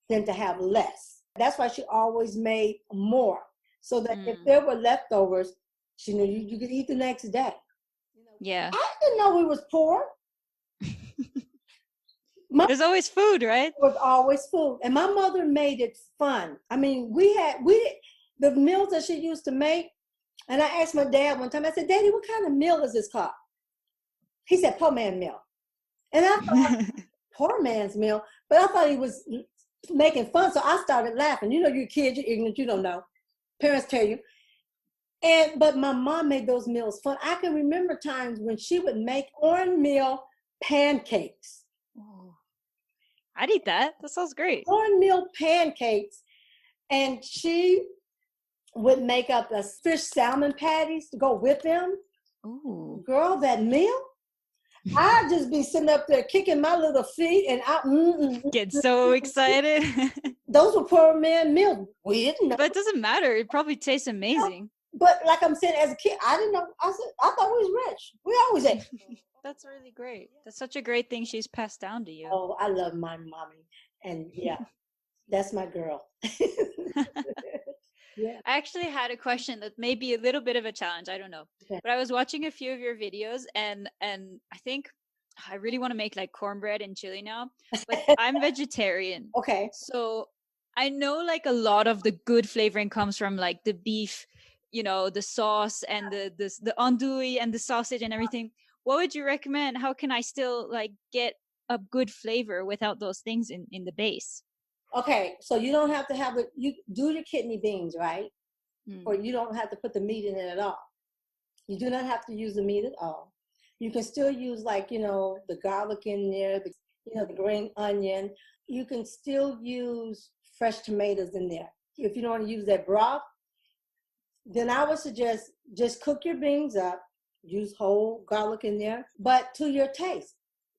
than to have less. That's why she always made more. So that if there were leftovers, she knew you could eat the next day. Yeah. I didn't know we was poor. There's always food, right? There was always food. And my mother made it fun. I mean, the meals that she used to make, and I asked my dad one time, I said, Daddy, what kind of meal is this called? He said, poor man meal. And I thought, poor man's meal, but I thought he was making fun. So I started laughing. You're a kid, you're ignorant, you don't know. Parents tell you. But my mom made those meals fun. I can remember times when she would make cornmeal pancakes. Oh, I'd eat that. That sounds great. Cornmeal pancakes. And she would make up the fish salmon patties to go with them. Ooh. Girl, that meal? I'd just be sitting up there kicking my little feet and I get so excited. Those were poor man meals. We didn't know. But it doesn't matter. It probably tastes amazing. But like I'm saying, as a kid, I didn't know. I thought we was rich. We always ate. That's really great. That's such a great thing she's passed down to you. Oh, I love my mommy. And that's my girl. Yeah. I actually had a question that may be a little bit of a challenge. I don't know. Okay. But I was watching a few of your videos and I think I really want to make like cornbread and chili now. But I'm vegetarian. Okay. So I know like a lot of the good flavoring comes from like the beef, the sauce and the andouille and the sausage and everything. What would you recommend? How can I still like get a good flavor without those things in the base? Okay, so you don't have to have it. You do your kidney beans, right? Or you don't have to put the meat in it at all. You do not have to use the meat at all. You can still use the garlic in there, the green onion. You can still use fresh tomatoes in there. If you don't want to use that broth, then I would suggest just cook your beans up, use whole garlic in there, but to your taste.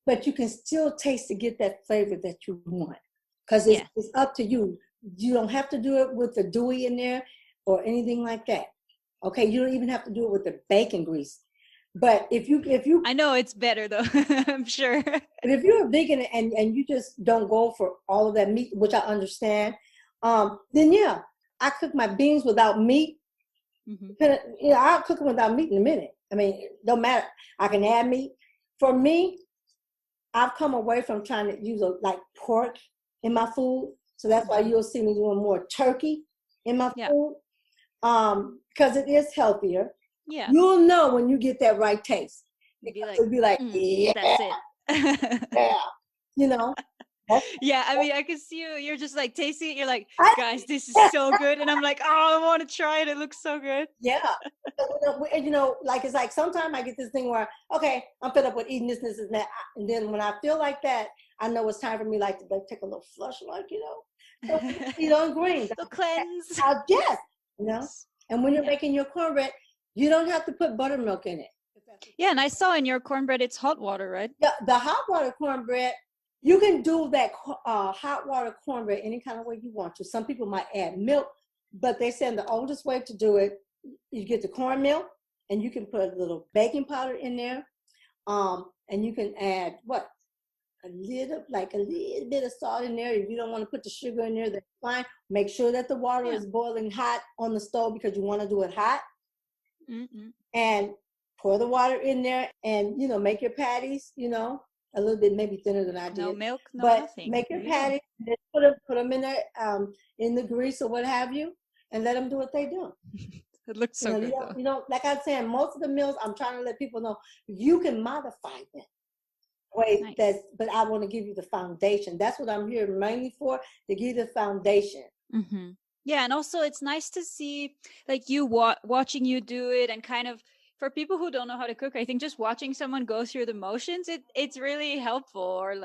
But you can still taste to get that flavor that you want. Because it's up to you. You don't have to do it with the dewy in there or anything like that. Okay, you don't even have to do it with the bacon grease. But if you I know it's better though, I'm sure. But if you're a vegan and you just don't go for all of that meat, which I understand, then I cook my beans without meat. Mm-hmm. I'll cook them without meat in a minute. I mean, it don't matter. I can add meat. For me, I've come away from trying to use like pork in my food. So that's why you'll see me doing more turkey in my food. Because it is healthier. Yeah. You'll know when you get that right taste. It'll be like, that's it. Yeah. Yeah, I mean, I can see you're just like tasting it. You're like, guys, this is so good. And I'm like, oh, I want to try it. It looks so good. Yeah. It's like sometimes I get this thing where, okay, I'm fed up with eating this and that. And then when I feel like that, I know it's time for me to take a little flush, So eat on greens. So cleanse. Yes, And when you're making your cornbread, you don't have to put buttermilk in it. Yeah, and I saw in your cornbread it's hot water, right? The hot water cornbread, you can do that hot water cornbread any kind of way you want to. Some people might add milk, but they said the oldest way to do it, you get the cornmeal, and you can put a little baking powder in there, and you can add a little bit of salt in there. If you don't want to put the sugar in there, that's fine. Make sure that the water is boiling hot on the stove because you want to do it hot. And pour the water in there, and make your patties. A little bit maybe thinner than I did. No milk, nothing. Make your patties. Then put them in there, in the grease or what have you, and let them do what they do. It looks so good. Like I'm saying, most of the meals, I'm trying to let people know you can modify them. But I want to give you the foundation. That's what I'm here mainly for, to give you the foundation. Yeah, and also it's nice to see like you watching you do it, and kind of for people who don't know how to cook, I think just watching someone go through the motions, it's really helpful. Or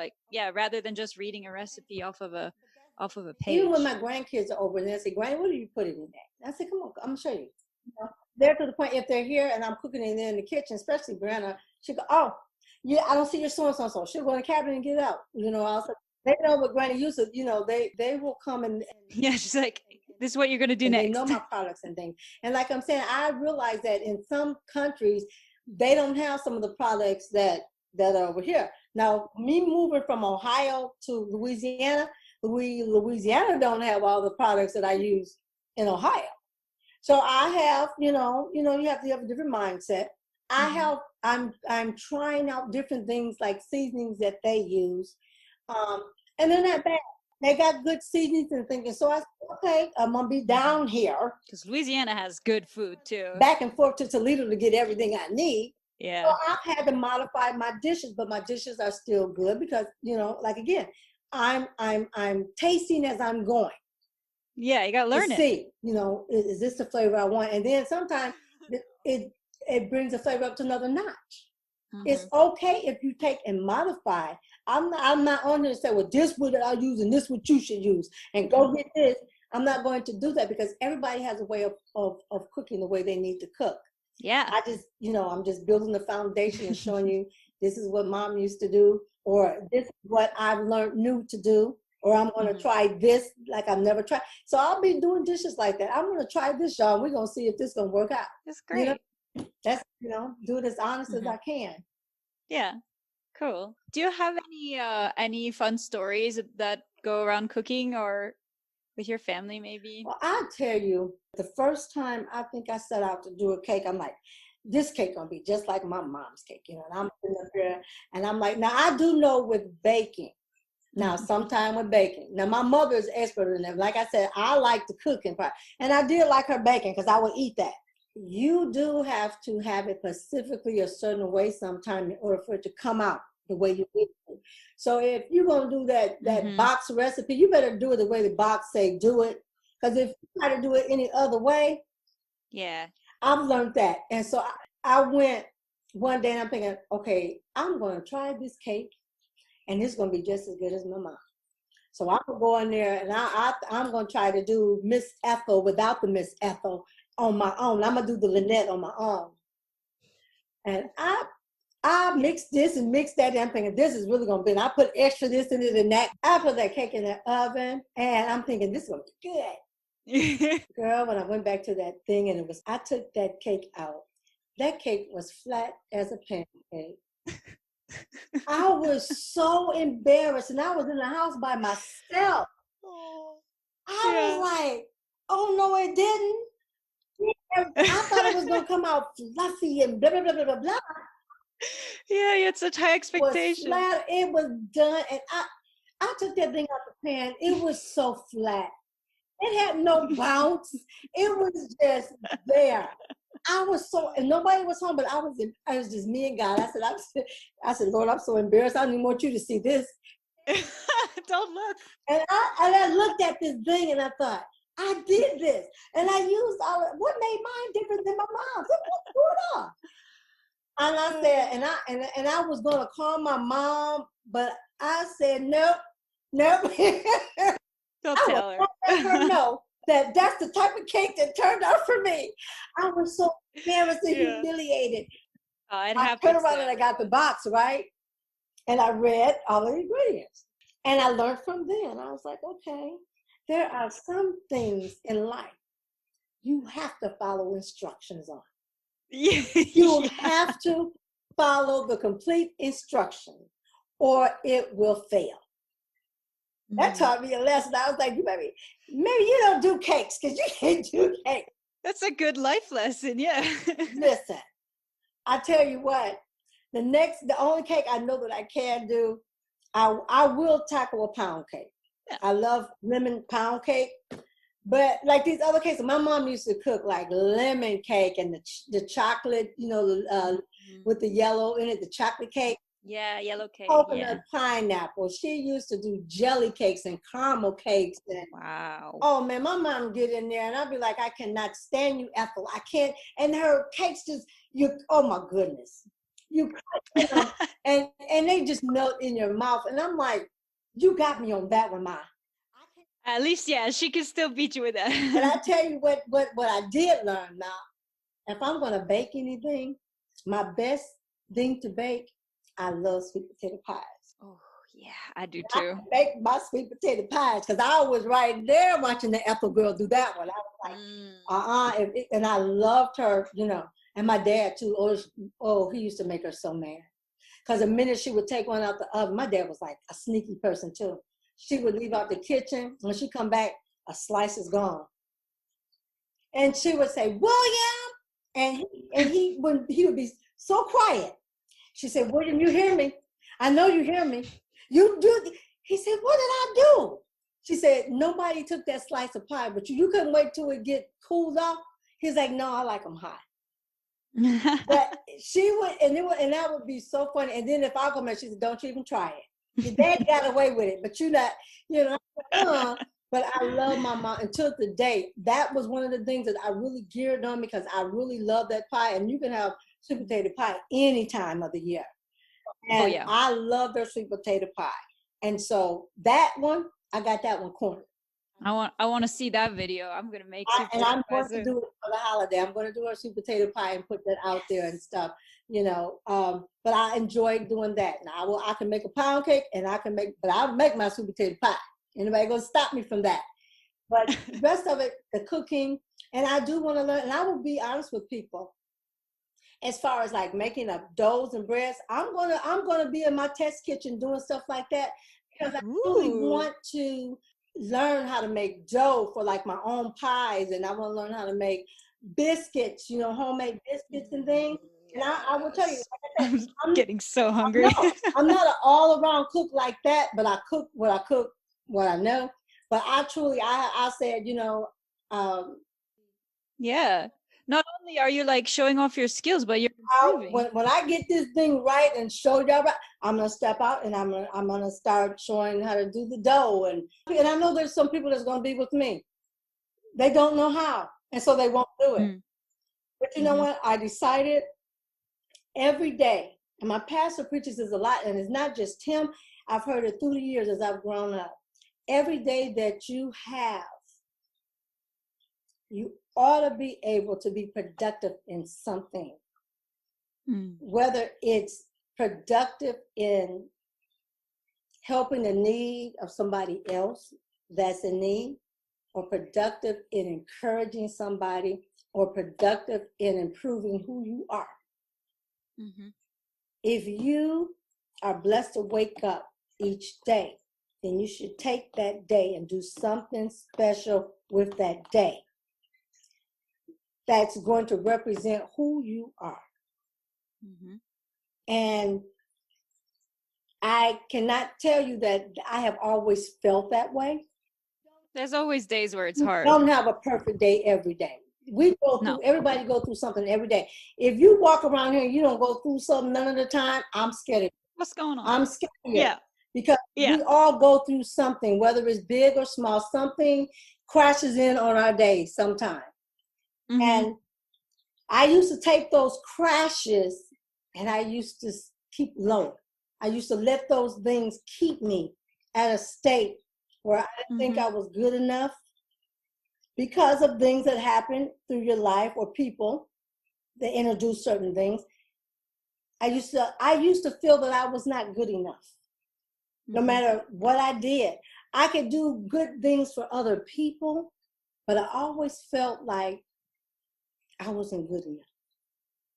rather than just reading a recipe off of a page. Even when my grandkids are over and they say, "Granny, what do you put in that?" I say, "Come on, I'm gonna show you." They're to the point, if they're here and I'm cooking in the kitchen, especially Grandma, she go, "Oh, yeah, I don't see your so-and-so." She'll go in the cabinet and get it out. Also, they know what Granny used to, they will come and yeah, she's like, this is what you're going to do next. They know my products and things. And like I'm saying, I realize that in some countries, they don't have some of the products that are over here. Now, me moving from Ohio to Louisiana, Louisiana don't have all the products that I use in Ohio. So I have, you have to have a different mindset. I'm trying out different things like seasonings that they use. And they're not bad. They got good seasonings and thinking. So I said, okay, I'm going to be down here. Because Louisiana has good food too. Back and forth to Toledo to get everything I need. Yeah. So I've had to modify my dishes, but my dishes are still good because, again, I'm tasting as I'm going. Yeah, you got to learn it. See, is this the flavor I want? And then sometimes it brings the flavor up to another notch. It's okay if you take and modify. I'm not on here to say, well, this what I use and this what you should use, and go get this. I'm not going to do that because everybody has a way of cooking the way they need to cook. Yeah. I just, I'm just building the foundation and showing you this is what Mom used to do, or this is what I've learned new to do, or I'm going to try this like I've never tried. So I'll be doing dishes like that. I'm going to try this, y'all. We're going to see if this is going to work out. That's great. That's, do it as honest as I can. Yeah. Cool. Do you have any fun stories that go around cooking or with your family maybe? Well, I'll tell you, the first time I think I set out to do a cake, I'm like, this cake gonna be just like my mom's cake, and I'm sitting up there and I'm like, now I do know with baking. Now, sometime with baking. Now, my mother is expert in that. Like I said, I like to cook and I did like her baking because I would eat that. You do have to have it specifically a certain way sometime in order for it to come out the way you need it. So if you're going to do that box recipe, you better do it the way the box say do it. Because if you try to do it any other way, I've learned that. And so I went one day and I'm thinking, okay, I'm going to try this cake and it's going to be just as good as my mom. So I'm going to go in there and I'm going to try to do Miss Ethel without the Miss Ethel on my own. I'm going to do the Lynette on my own. And I mixed this and mixed that, and I'm thinking, this is really going to be, and I put extra this in it and that. I put that cake in the oven, and I'm thinking, this is going to be good. Girl, when I went back to that thing, and I took that cake out. That cake was flat as a pancake. I was so embarrassed, and I was in the house by myself. I was like, oh, no, it didn't. I thought it was going to come out fluffy and blah, blah, blah, blah, blah, blah. Yeah, you had such high expectations. It was done, and I took that thing out the pan. It was so flat. It had no bounce. It was just there. I was so, and nobody was home, but I was just me and God. I said, Lord, I'm so embarrassed. I don't even want you to see this. Don't look. And I looked at this thing and I thought, I did this. And I used what made mine different than my mom's? What's going on? And I said, and I was gonna call my mom, but I said, nope. Don't I tell will her. not let her know that that's the type of cake that turned out for me. I was so embarrassed and Yeah. humiliated. It I happens turned to around and I got the everyone. box, right? And I read all the ingredients. And I learned from then. I was like, okay, there are some things in life you have to follow instructions on. Yeah. You Yeah. have to follow the complete instruction or it will fail. That Mhm. taught me a lesson. I was like, maybe you don't do cakes because you can't do cakes. That's a good life lesson. Yeah. Listen, I tell you what, the only cake I know that I can do, I will tackle a pound cake. Yeah. I love lemon pound cake. But like these other cakes, my mom used to cook like lemon cake and the chocolate, with the yellow in it, the chocolate cake. Yeah, yellow cake. Coconut Yeah. pineapple. She used to do jelly cakes and caramel cakes. And Wow. oh man, my mom would get in there and I'd be like, I cannot stand you, Ethel. I can't. And her cakes oh my goodness. You know, and they just melt in your mouth. And I'm like, you got me on that one, Ma. At least, yeah, she can still beat you with that. And I tell you what I did learn now. If I'm gonna bake anything, my best thing to bake, I love sweet potato pies. Oh, yeah, I do I too. can bake my sweet potato pies because I was right there watching the Ethel girl do that one. I was like, and I loved her, and my dad too. Oh, he used to make her so mad. Because the minute she would take one out the oven, my dad was like a sneaky person too. She would leave out the kitchen. When she come back, a slice is gone. And she would say, William, and he would be so quiet. She said, William, you hear me? I know you hear me. You do. He said, what did I do? She said, nobody took that slice of pie, but you couldn't wait till it get cooled off. He's like, no, I like them hot. But she would, and that would be so funny. And then if I come in, she said, don't you even try it. Your dad got away with it, but you're not, But I love my mom until today. That was one of the things that I really geared on because I really love that pie. And you can have sweet potato pie any time of the year. And yeah. I love their sweet potato pie. And so that one, I got that one cornered. I want to see that video. I'm gonna make and I'm going to do it for the holiday. I'm going to do a sweet potato pie and put that out there and stuff, But I enjoy doing that. Now I can make a pound cake and but I'll make my sweet potato pie. Anybody gonna stop me from that? But the rest of it, the cooking, and I do want to learn. And I will be honest with people. As far as like making up doughs and breads, I'm gonna be in my test kitchen doing stuff like that because I really want to learn how to make dough for like my own pies, and I want to learn how to make biscuits, homemade biscuits and things. And I will tell you, like I said, I'm getting so hungry. I'm not an all-around cook like that, but I cook what I know. But I truly, I said, yeah. Not only are you like showing off your skills, but you're improving. When I get this thing right and show y'all right, I'm gonna step out and I'm gonna start showing how to do the dough and I know there's some people that's gonna be with me. They don't know how, and so they won't do it. But you know what? I decided every day, and my pastor preaches this a lot, and it's not just him. I've heard it through the years as I've grown up. Every day that you have, you ought to be able to be productive in something. Whether it's productive in helping the need of somebody else that's in need, or productive in encouraging somebody, or productive in improving who you are. If you are blessed to wake up each day, then you should take that day and do something special with that day that's going to represent who you are. And I cannot tell you that I have always felt that way. There's always days where it's hard. You don't have a perfect day every day. Everybody go through something every day. If you walk around here and you don't go through something none of the time, I'm scared of you. What's going on? I'm scared of you. Yeah. Because we all go through something, whether it's big or small, something crashes in on our day sometime. And I used to take those crashes and I used to keep low. I used to let those things keep me at a state where I didn't think I was good enough because of things that happen through your life or people that introduce certain things. I used to feel that I was not good enough. No matter what I did, I could do good things for other people, but I always felt like I wasn't good enough.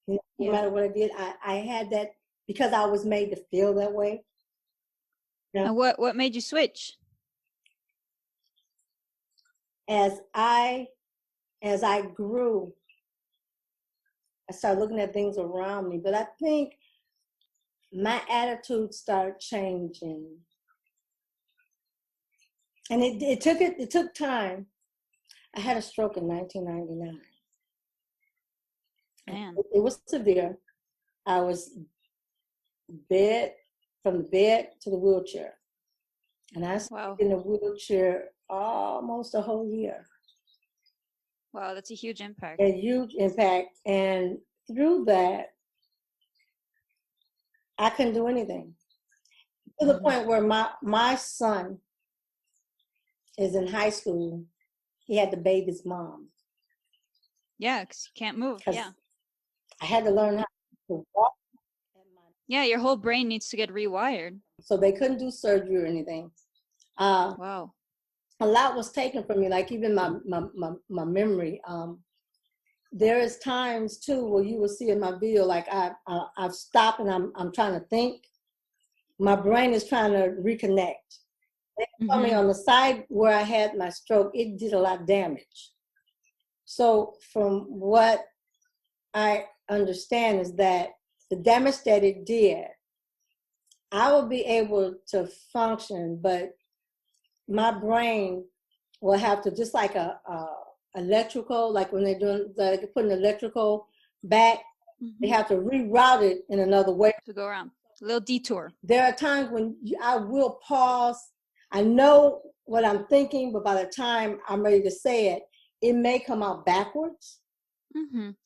You know, no matter what I did, I had that because I was made to feel that way. And what made you switch? As I grew, I started looking at things around me, but I think my attitude started changing. And it took time. I had a stroke in 1999. Man. It was severe. I was from the bed to the wheelchair. And I stayed in the wheelchair almost a whole year. Wow, that's a huge impact. A huge impact. And through that, I couldn't do anything. To the point where my son is in high school. He had to bathe his mom. Yeah, because you can't move. Yeah. I had to learn how to walk. Yeah, your whole brain needs to get rewired. So they couldn't do surgery or anything. Wow. A lot was taken from me, like even my memory. There is times too where you will see in my video, like I've stopped and I'm trying to think. My brain is trying to reconnect. They told me on the side where I had my stroke, it did a lot of damage. So from what I understand is that the damage that it did, I will be able to function, but my brain will have to, just like a electrical, like when they're doing, they put an electrical back, they have to reroute it in another way. To go around, a little detour. There are times when I will pause. I know what I'm thinking, but by the time I'm ready to say it, it may come out backwards.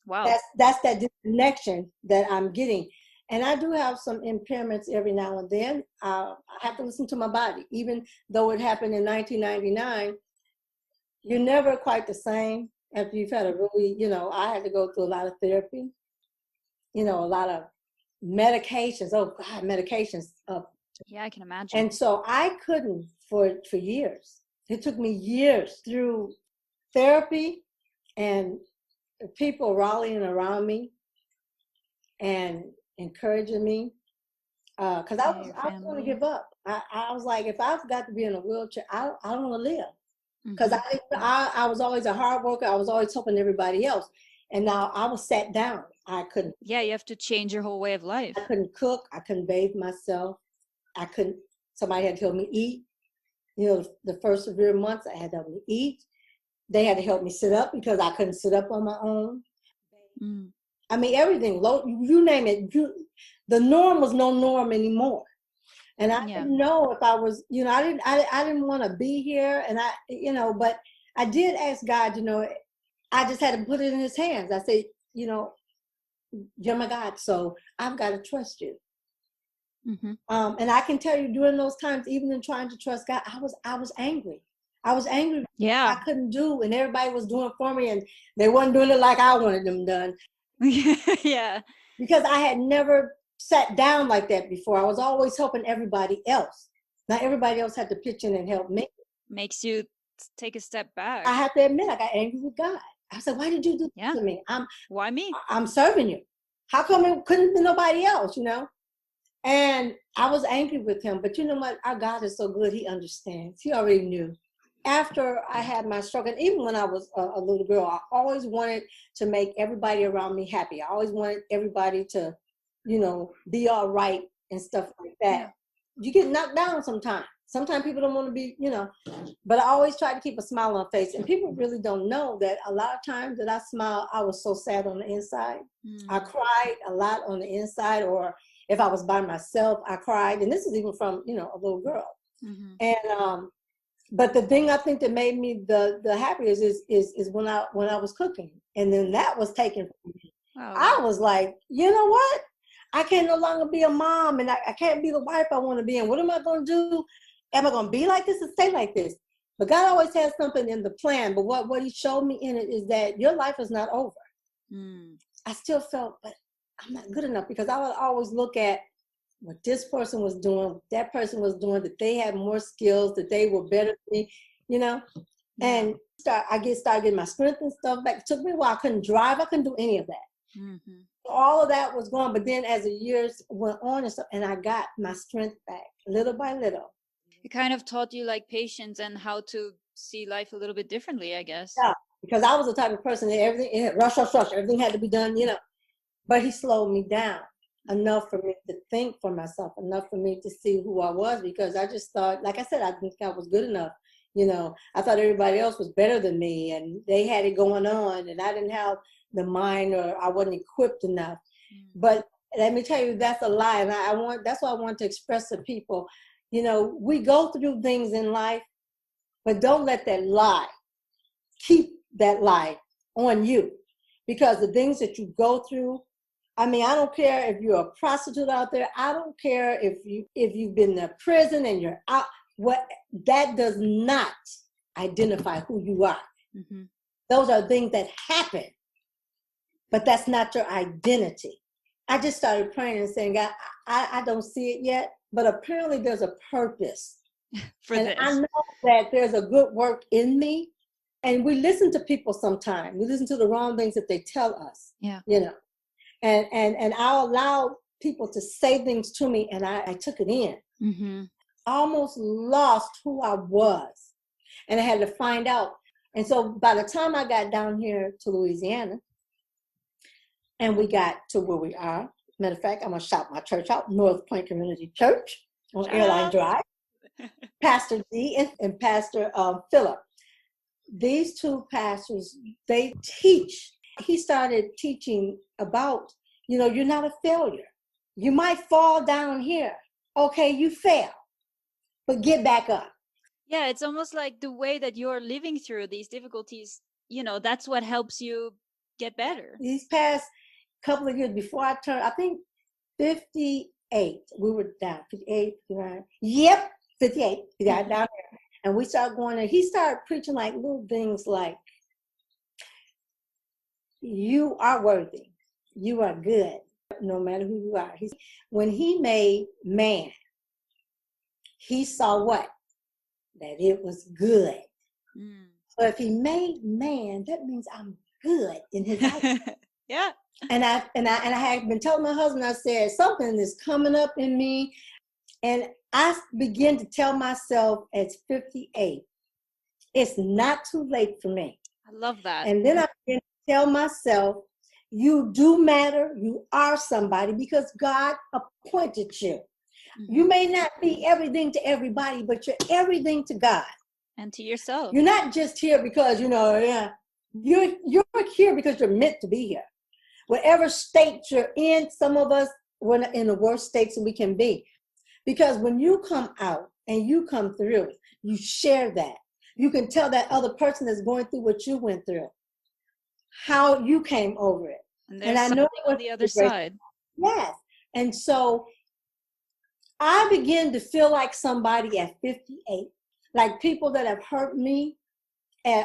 Wow. That's that disconnection that I'm getting. And I do have some impairments every now and then. I have to listen to my body. Even though it happened in 1999, you're never quite the same after you've had a really, I had to go through a lot of therapy, a lot of medications. Oh God, medications. Yeah, I can imagine. And so I couldn't for years. It took me years through therapy and people rallying around me and encouraging me. Because I was going to give up. I was like, if I've got to be in a wheelchair, I don't want to live. Because I was always a hard worker. I was always helping everybody else. And now I was sat down. I couldn't. Yeah, you have to change your whole way of life. I couldn't cook. I couldn't bathe myself. Somebody had to help me eat. The first severe months, I had to help me eat. They had to help me sit up because I couldn't sit up on my own. I mean, everything, you name it. The norm was no norm anymore. And I didn't know if I was, I didn't want to be here. And but I did ask God, I just had to put it in his hands. I said, you're my God, so I've got to trust you. And I can tell you during those times, even in trying to trust God, I was angry. I was angry. Yeah. I couldn't do, and everybody was doing for me, and they wasn't doing it like I wanted them done. Yeah. Because I had never sat down like that before. I was always helping everybody else. Not everybody else had to pitch in and help me. Makes you take a step back. I have to admit, I got angry with God. I said, why did you do this to me? Why me? I'm serving you. How come it couldn't be nobody else, And I was angry with him. But you know what? Our God is so good. He understands. He already knew. After I had my stroke, and even when I was a little girl, I always wanted to make everybody around me happy. I always wanted everybody to, be all right and stuff like that. You get knocked down sometimes. Sometimes people don't want to be, but I always try to keep a smile on my face. And people really don't know that a lot of times that I smile, I was so sad on the inside. I cried a lot on the inside, or if I was by myself, I cried. And this is even from, a little girl. And, but the thing I think that made me the happiest is when I was cooking, and then that was taken from me. Wow. I was like, you know what? I can no longer be a mom, and I can't be the wife I want to be. And what am I going to do? Am I going to be like this or stay like this? But God always has something in the plan. But what he showed me in it is that your life is not over. I still felt, but I'm not good enough, because I would always look at what this person was doing, what that person was doing, that they had more skills, that they were better than me, you know? And I started getting my strength and stuff back. It took me a while. I couldn't drive. I couldn't do any of that. All of that was gone. But then as the years went on and stuff, and I got my strength back little by little. It kind of taught you like patience and how to see life a little bit differently, I guess. Yeah, because I was the type of person that everything, rush, everything had to be done, you know. But he slowed me down enough for me to think for myself, enough for me to see who I was, because I just thought, like I said, I didn't think I was good enough. You know, I thought everybody else was better than me, and they had it going on, and I didn't have the mind, or I wasn't equipped enough. But let me tell you, that's a lie. And that's what I want to express to people. You know, we go through things in life, but don't let that lie keep that lie on you, because the things that you go through, I mean, I don't care if you're a prostitute out there. I don't care if you've been in prison and you're out. What that does not identify who you are. Those are things that happen, but that's not your identity. I just started praying and saying, God, I don't see it yet, but apparently there's a purpose for this. I know that there's a good work in me, and we listen to people sometimes. We listen to the wrong things that they tell us. Yeah, you know, and I'll allow people to say things to me, and I took it in. Almost lost who I was, and I had to find out. And so by the time I got down here to Louisiana, and we got to where we are, matter of fact, I'm going to shout my church out, North Point Community Church on Airline Drive, Pastor D and Pastor Philip. These two pastors, they teach. He started teaching about, you know, you're not a failure. You might fall down here. Okay, you fail, but get back up. Yeah, it's almost like the way that you're living through these difficulties, you know, that's what helps you get better. These past couple of years before I turned, I think 58, we were down, 58, 59. Yep, 58, we got down there. And we started going there. He started preaching like little things like, you are worthy, you are good, no matter who you are. When he made man, he saw what? That it was good. So if he made man, that means I'm good in his eyes. Yeah. And I had been telling my husband, I said, something is coming up in me. And I began to tell myself at 58, it's not too late for me. I love that. And then I began to tell myself, you do matter. You are somebody because God appointed you. You may not be everything to everybody, but you're everything to God. And to yourself. You're not just here because, you know, you're here because you're meant to be here. Whatever state you're in, some of us, we're in the worst states that we can be. Because when you come out and you come through, you share that. You can tell that other person that's going through what you went through, how you came over it. And I know on the other side. Yes. And so I began to feel like somebody at 58, like people that have hurt me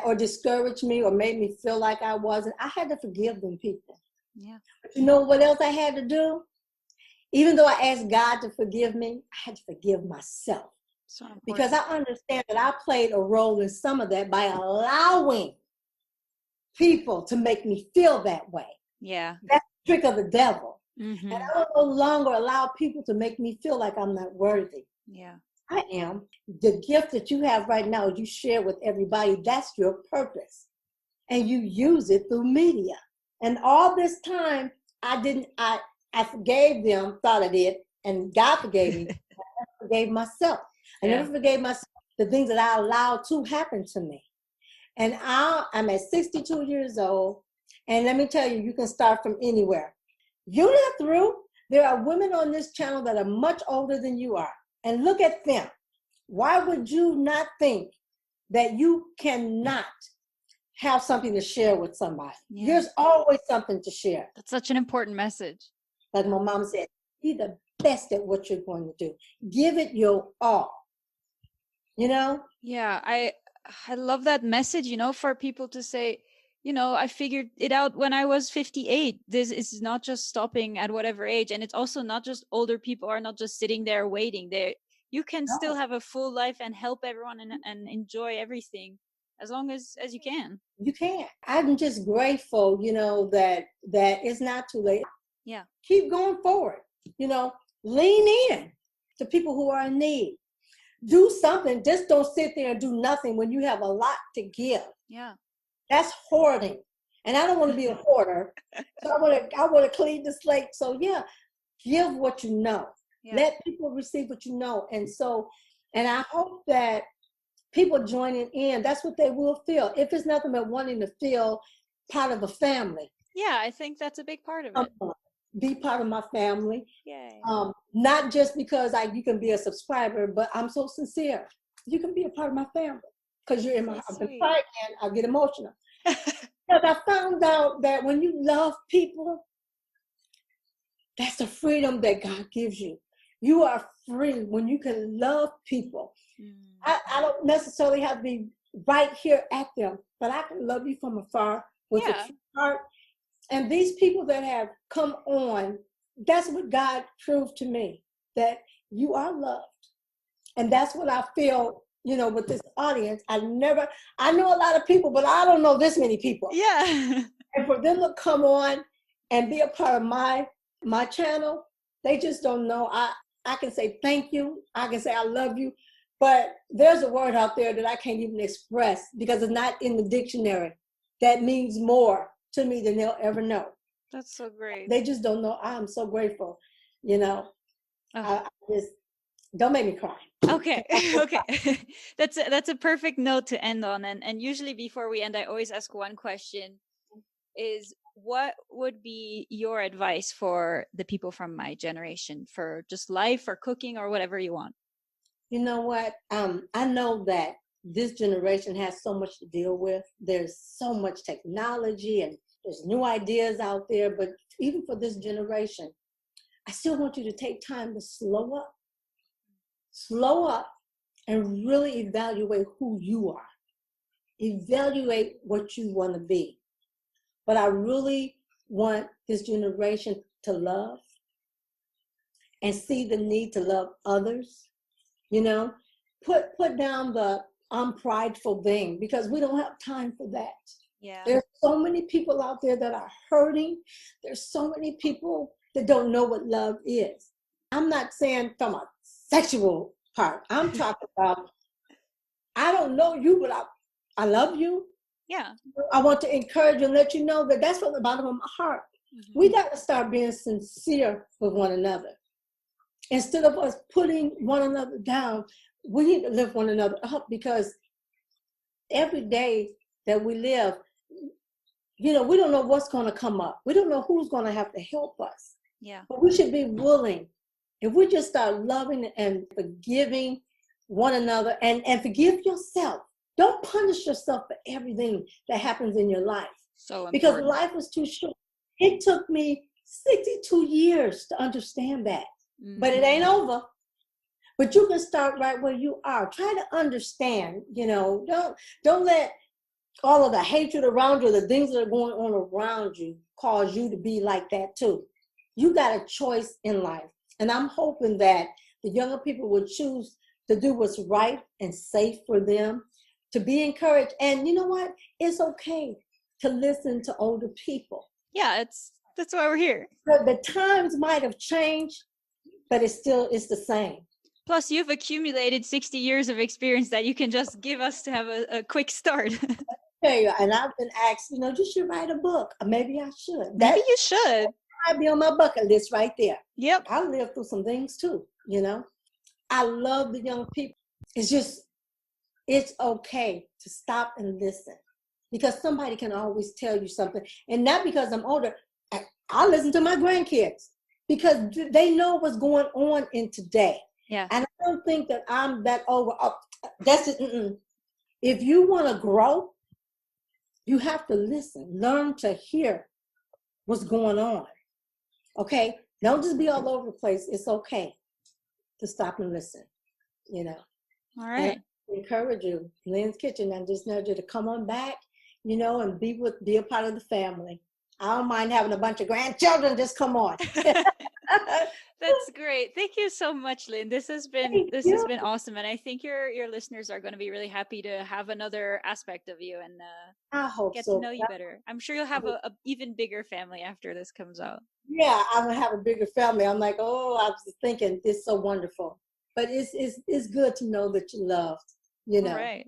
or discouraged me or made me feel like I wasn't. I had to forgive them people. Yeah. But you know what else I had to do? Even though I asked God to forgive me, I had to forgive myself. So because I understand that I played a role in some of that by allowing people to make me feel that way. Yeah. That's the trick of the devil. And I will no longer allow people to make me feel like I'm not worthy. Yeah. I am. The gift that you have right now, you share with everybody, that's your purpose. And you use it through media. And all this time, I forgave them, thought I did, and God forgave me. I never forgave myself. I never forgave myself the things that I allowed to happen to me. And I'm at 62 years old, and let me tell you, you can start from anywhere. You're not through. There are women on this channel that are much older than you are. And look at them. Why would you not think that you cannot have something to share with somebody? Yeah. There's always something to share. That's such an important message. Like my mom said, be the best at what you're going to do. Give it your all. you know? Yeah, I love that message, for people to say, I figured it out when I was 58. This is not just stopping at whatever age, and it's also not just older people are not just sitting there waiting. You can still No, have a full life and help everyone and enjoy everything as long as you can. you can't. I'm just grateful, that it's not too late. Yeah. Keep going forward, lean in to people who are in need. Do something. Just don't sit there and do nothing when you have a lot to give. Yeah. That's hoarding. And I don't want to be a hoarder. So I want to clean the slate. So yeah, give what you know. Yeah. Let people receive what you know. And I hope that people joining in, that's what they will feel. If it's nothing but wanting to feel part of a family. Yeah, I think that's a big part of it. Be part of my family. Yay. Not just because you can be a subscriber, but I'm so sincere. You can be a part of my family because you're in my So heart. sweet. And I get emotional. Because I found out that when you love people, that's the freedom that God gives you. You are free when you can love people. I don't necessarily have to be right here at them, but I can love you from afar with a true heart. And these people that have come on, that's what God proved to me, that you are loved. And that's what I feel, with this audience. I know a lot of people, but I don't know this many people. Yeah. And for them to come on and be a part of my channel, they just don't know. I can say thank you. I can say I love you. But there's a word out there that I can't even express because it's not in the dictionary. That means more to me than they'll ever know. That's so great. They just don't know. I'm so grateful. I just don't make me cry. Okay. Okay. That's a perfect note to end on. And usually before we end, I always ask one question is what would be your advice for the people from my generation for just life or cooking or whatever you want? You know what? I know that this generation has so much to deal with. There's so much technology and there's new ideas out there. But even for this generation, I still want you to take time to slow up and really evaluate who you are. Evaluate what you want to be. But I really want this generation to love and see the need to love others. Put down the I'm prideful thing because we don't have time for that. Yeah. There's so many people out there that are hurting. There's so many people that don't know what love is. I'm not saying from a sexual part. I'm talking about, I don't know you, but I love you. Yeah. I want to encourage you and let you know that that's from the bottom of my heart. Mm-hmm. We got to start being sincere with one another. Instead of us putting one another down, we need to lift one another up because every day that we live, we don't know what's going to come up. We don't know who's going to have to help us. Yeah. But we should be willing. If we just start loving and forgiving one another and forgive yourself. Don't punish yourself for everything that happens in your life. So important. Because life is too short. It took me 62 years to understand that. Mm-hmm. But it ain't over. But you can start right where you are. Try to understand, don't let all of the hatred around you, the things that are going on around you cause you to be like that too. You got a choice in life. And I'm hoping that the younger people will choose to do what's right and safe for them, to be encouraged. And you know what? It's okay to listen to older people. Yeah, that's why we're here. The times might have changed, but it's the same. Plus, you've accumulated 60 years of experience that you can just give us to have a quick start. Okay, and I've been asked, you should write a book. Maybe I should. Maybe you should. I'd be on my bucket list right there. Yep. I lived through some things too, I love the young people. It's okay to stop and listen because somebody can always tell you something. And not because I'm older. I listen to my grandkids because they know what's going on in today. Yeah. And I don't think that I'm that over. That's it. Mm-mm. If you want to grow, you have to listen, learn to hear what's going on. Okay? Don't just be all over the place. It's okay to stop and listen, All right. encourage you, Lynn's Kitchen. I just need you to come on back, you know, and be a part of the family. I don't mind having a bunch of grandchildren. Just come on. That's great. Thank you so much, Lynn. This has been awesome, and I think your listeners are going to be really happy to have another aspect of you and I hope get so. to know you better. I'm sure you'll have a even bigger family after this comes out. Yeah, I'm gonna have a bigger family. I'm like, oh, I was thinking it's so wonderful, but it's good to know that you're loved, you know, Right.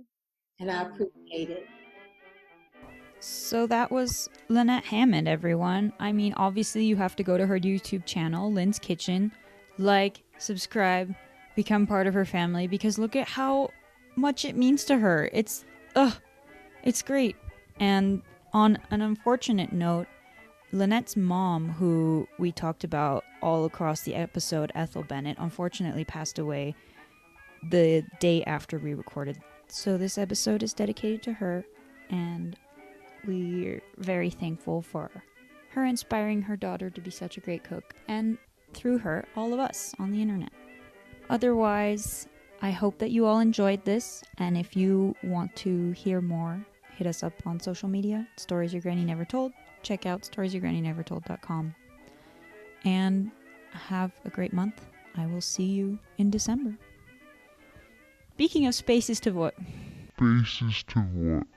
and I appreciate it. So that was Lynette Hammond, everyone. I mean, obviously you have to go to her YouTube channel, Lynn's Kitchen, like, subscribe, become part of her family, because look at how much it means to her. It's great. And on an unfortunate note, Lynette's mom, who we talked about all across the episode, Ethel Bennett, unfortunately passed away the day after we recorded. So this episode is dedicated to her, and we're very thankful for her inspiring her daughter to be such a great cook, and through her, all of us on the internet. Otherwise, I hope that you all enjoyed this, and if you want to hear more, hit us up on social media, Stories Your Granny Never Told. Check out storiesyourgrannynevertold.com. And have a great month. I will see you in December. Speaking of spaces to what? Spaces to what?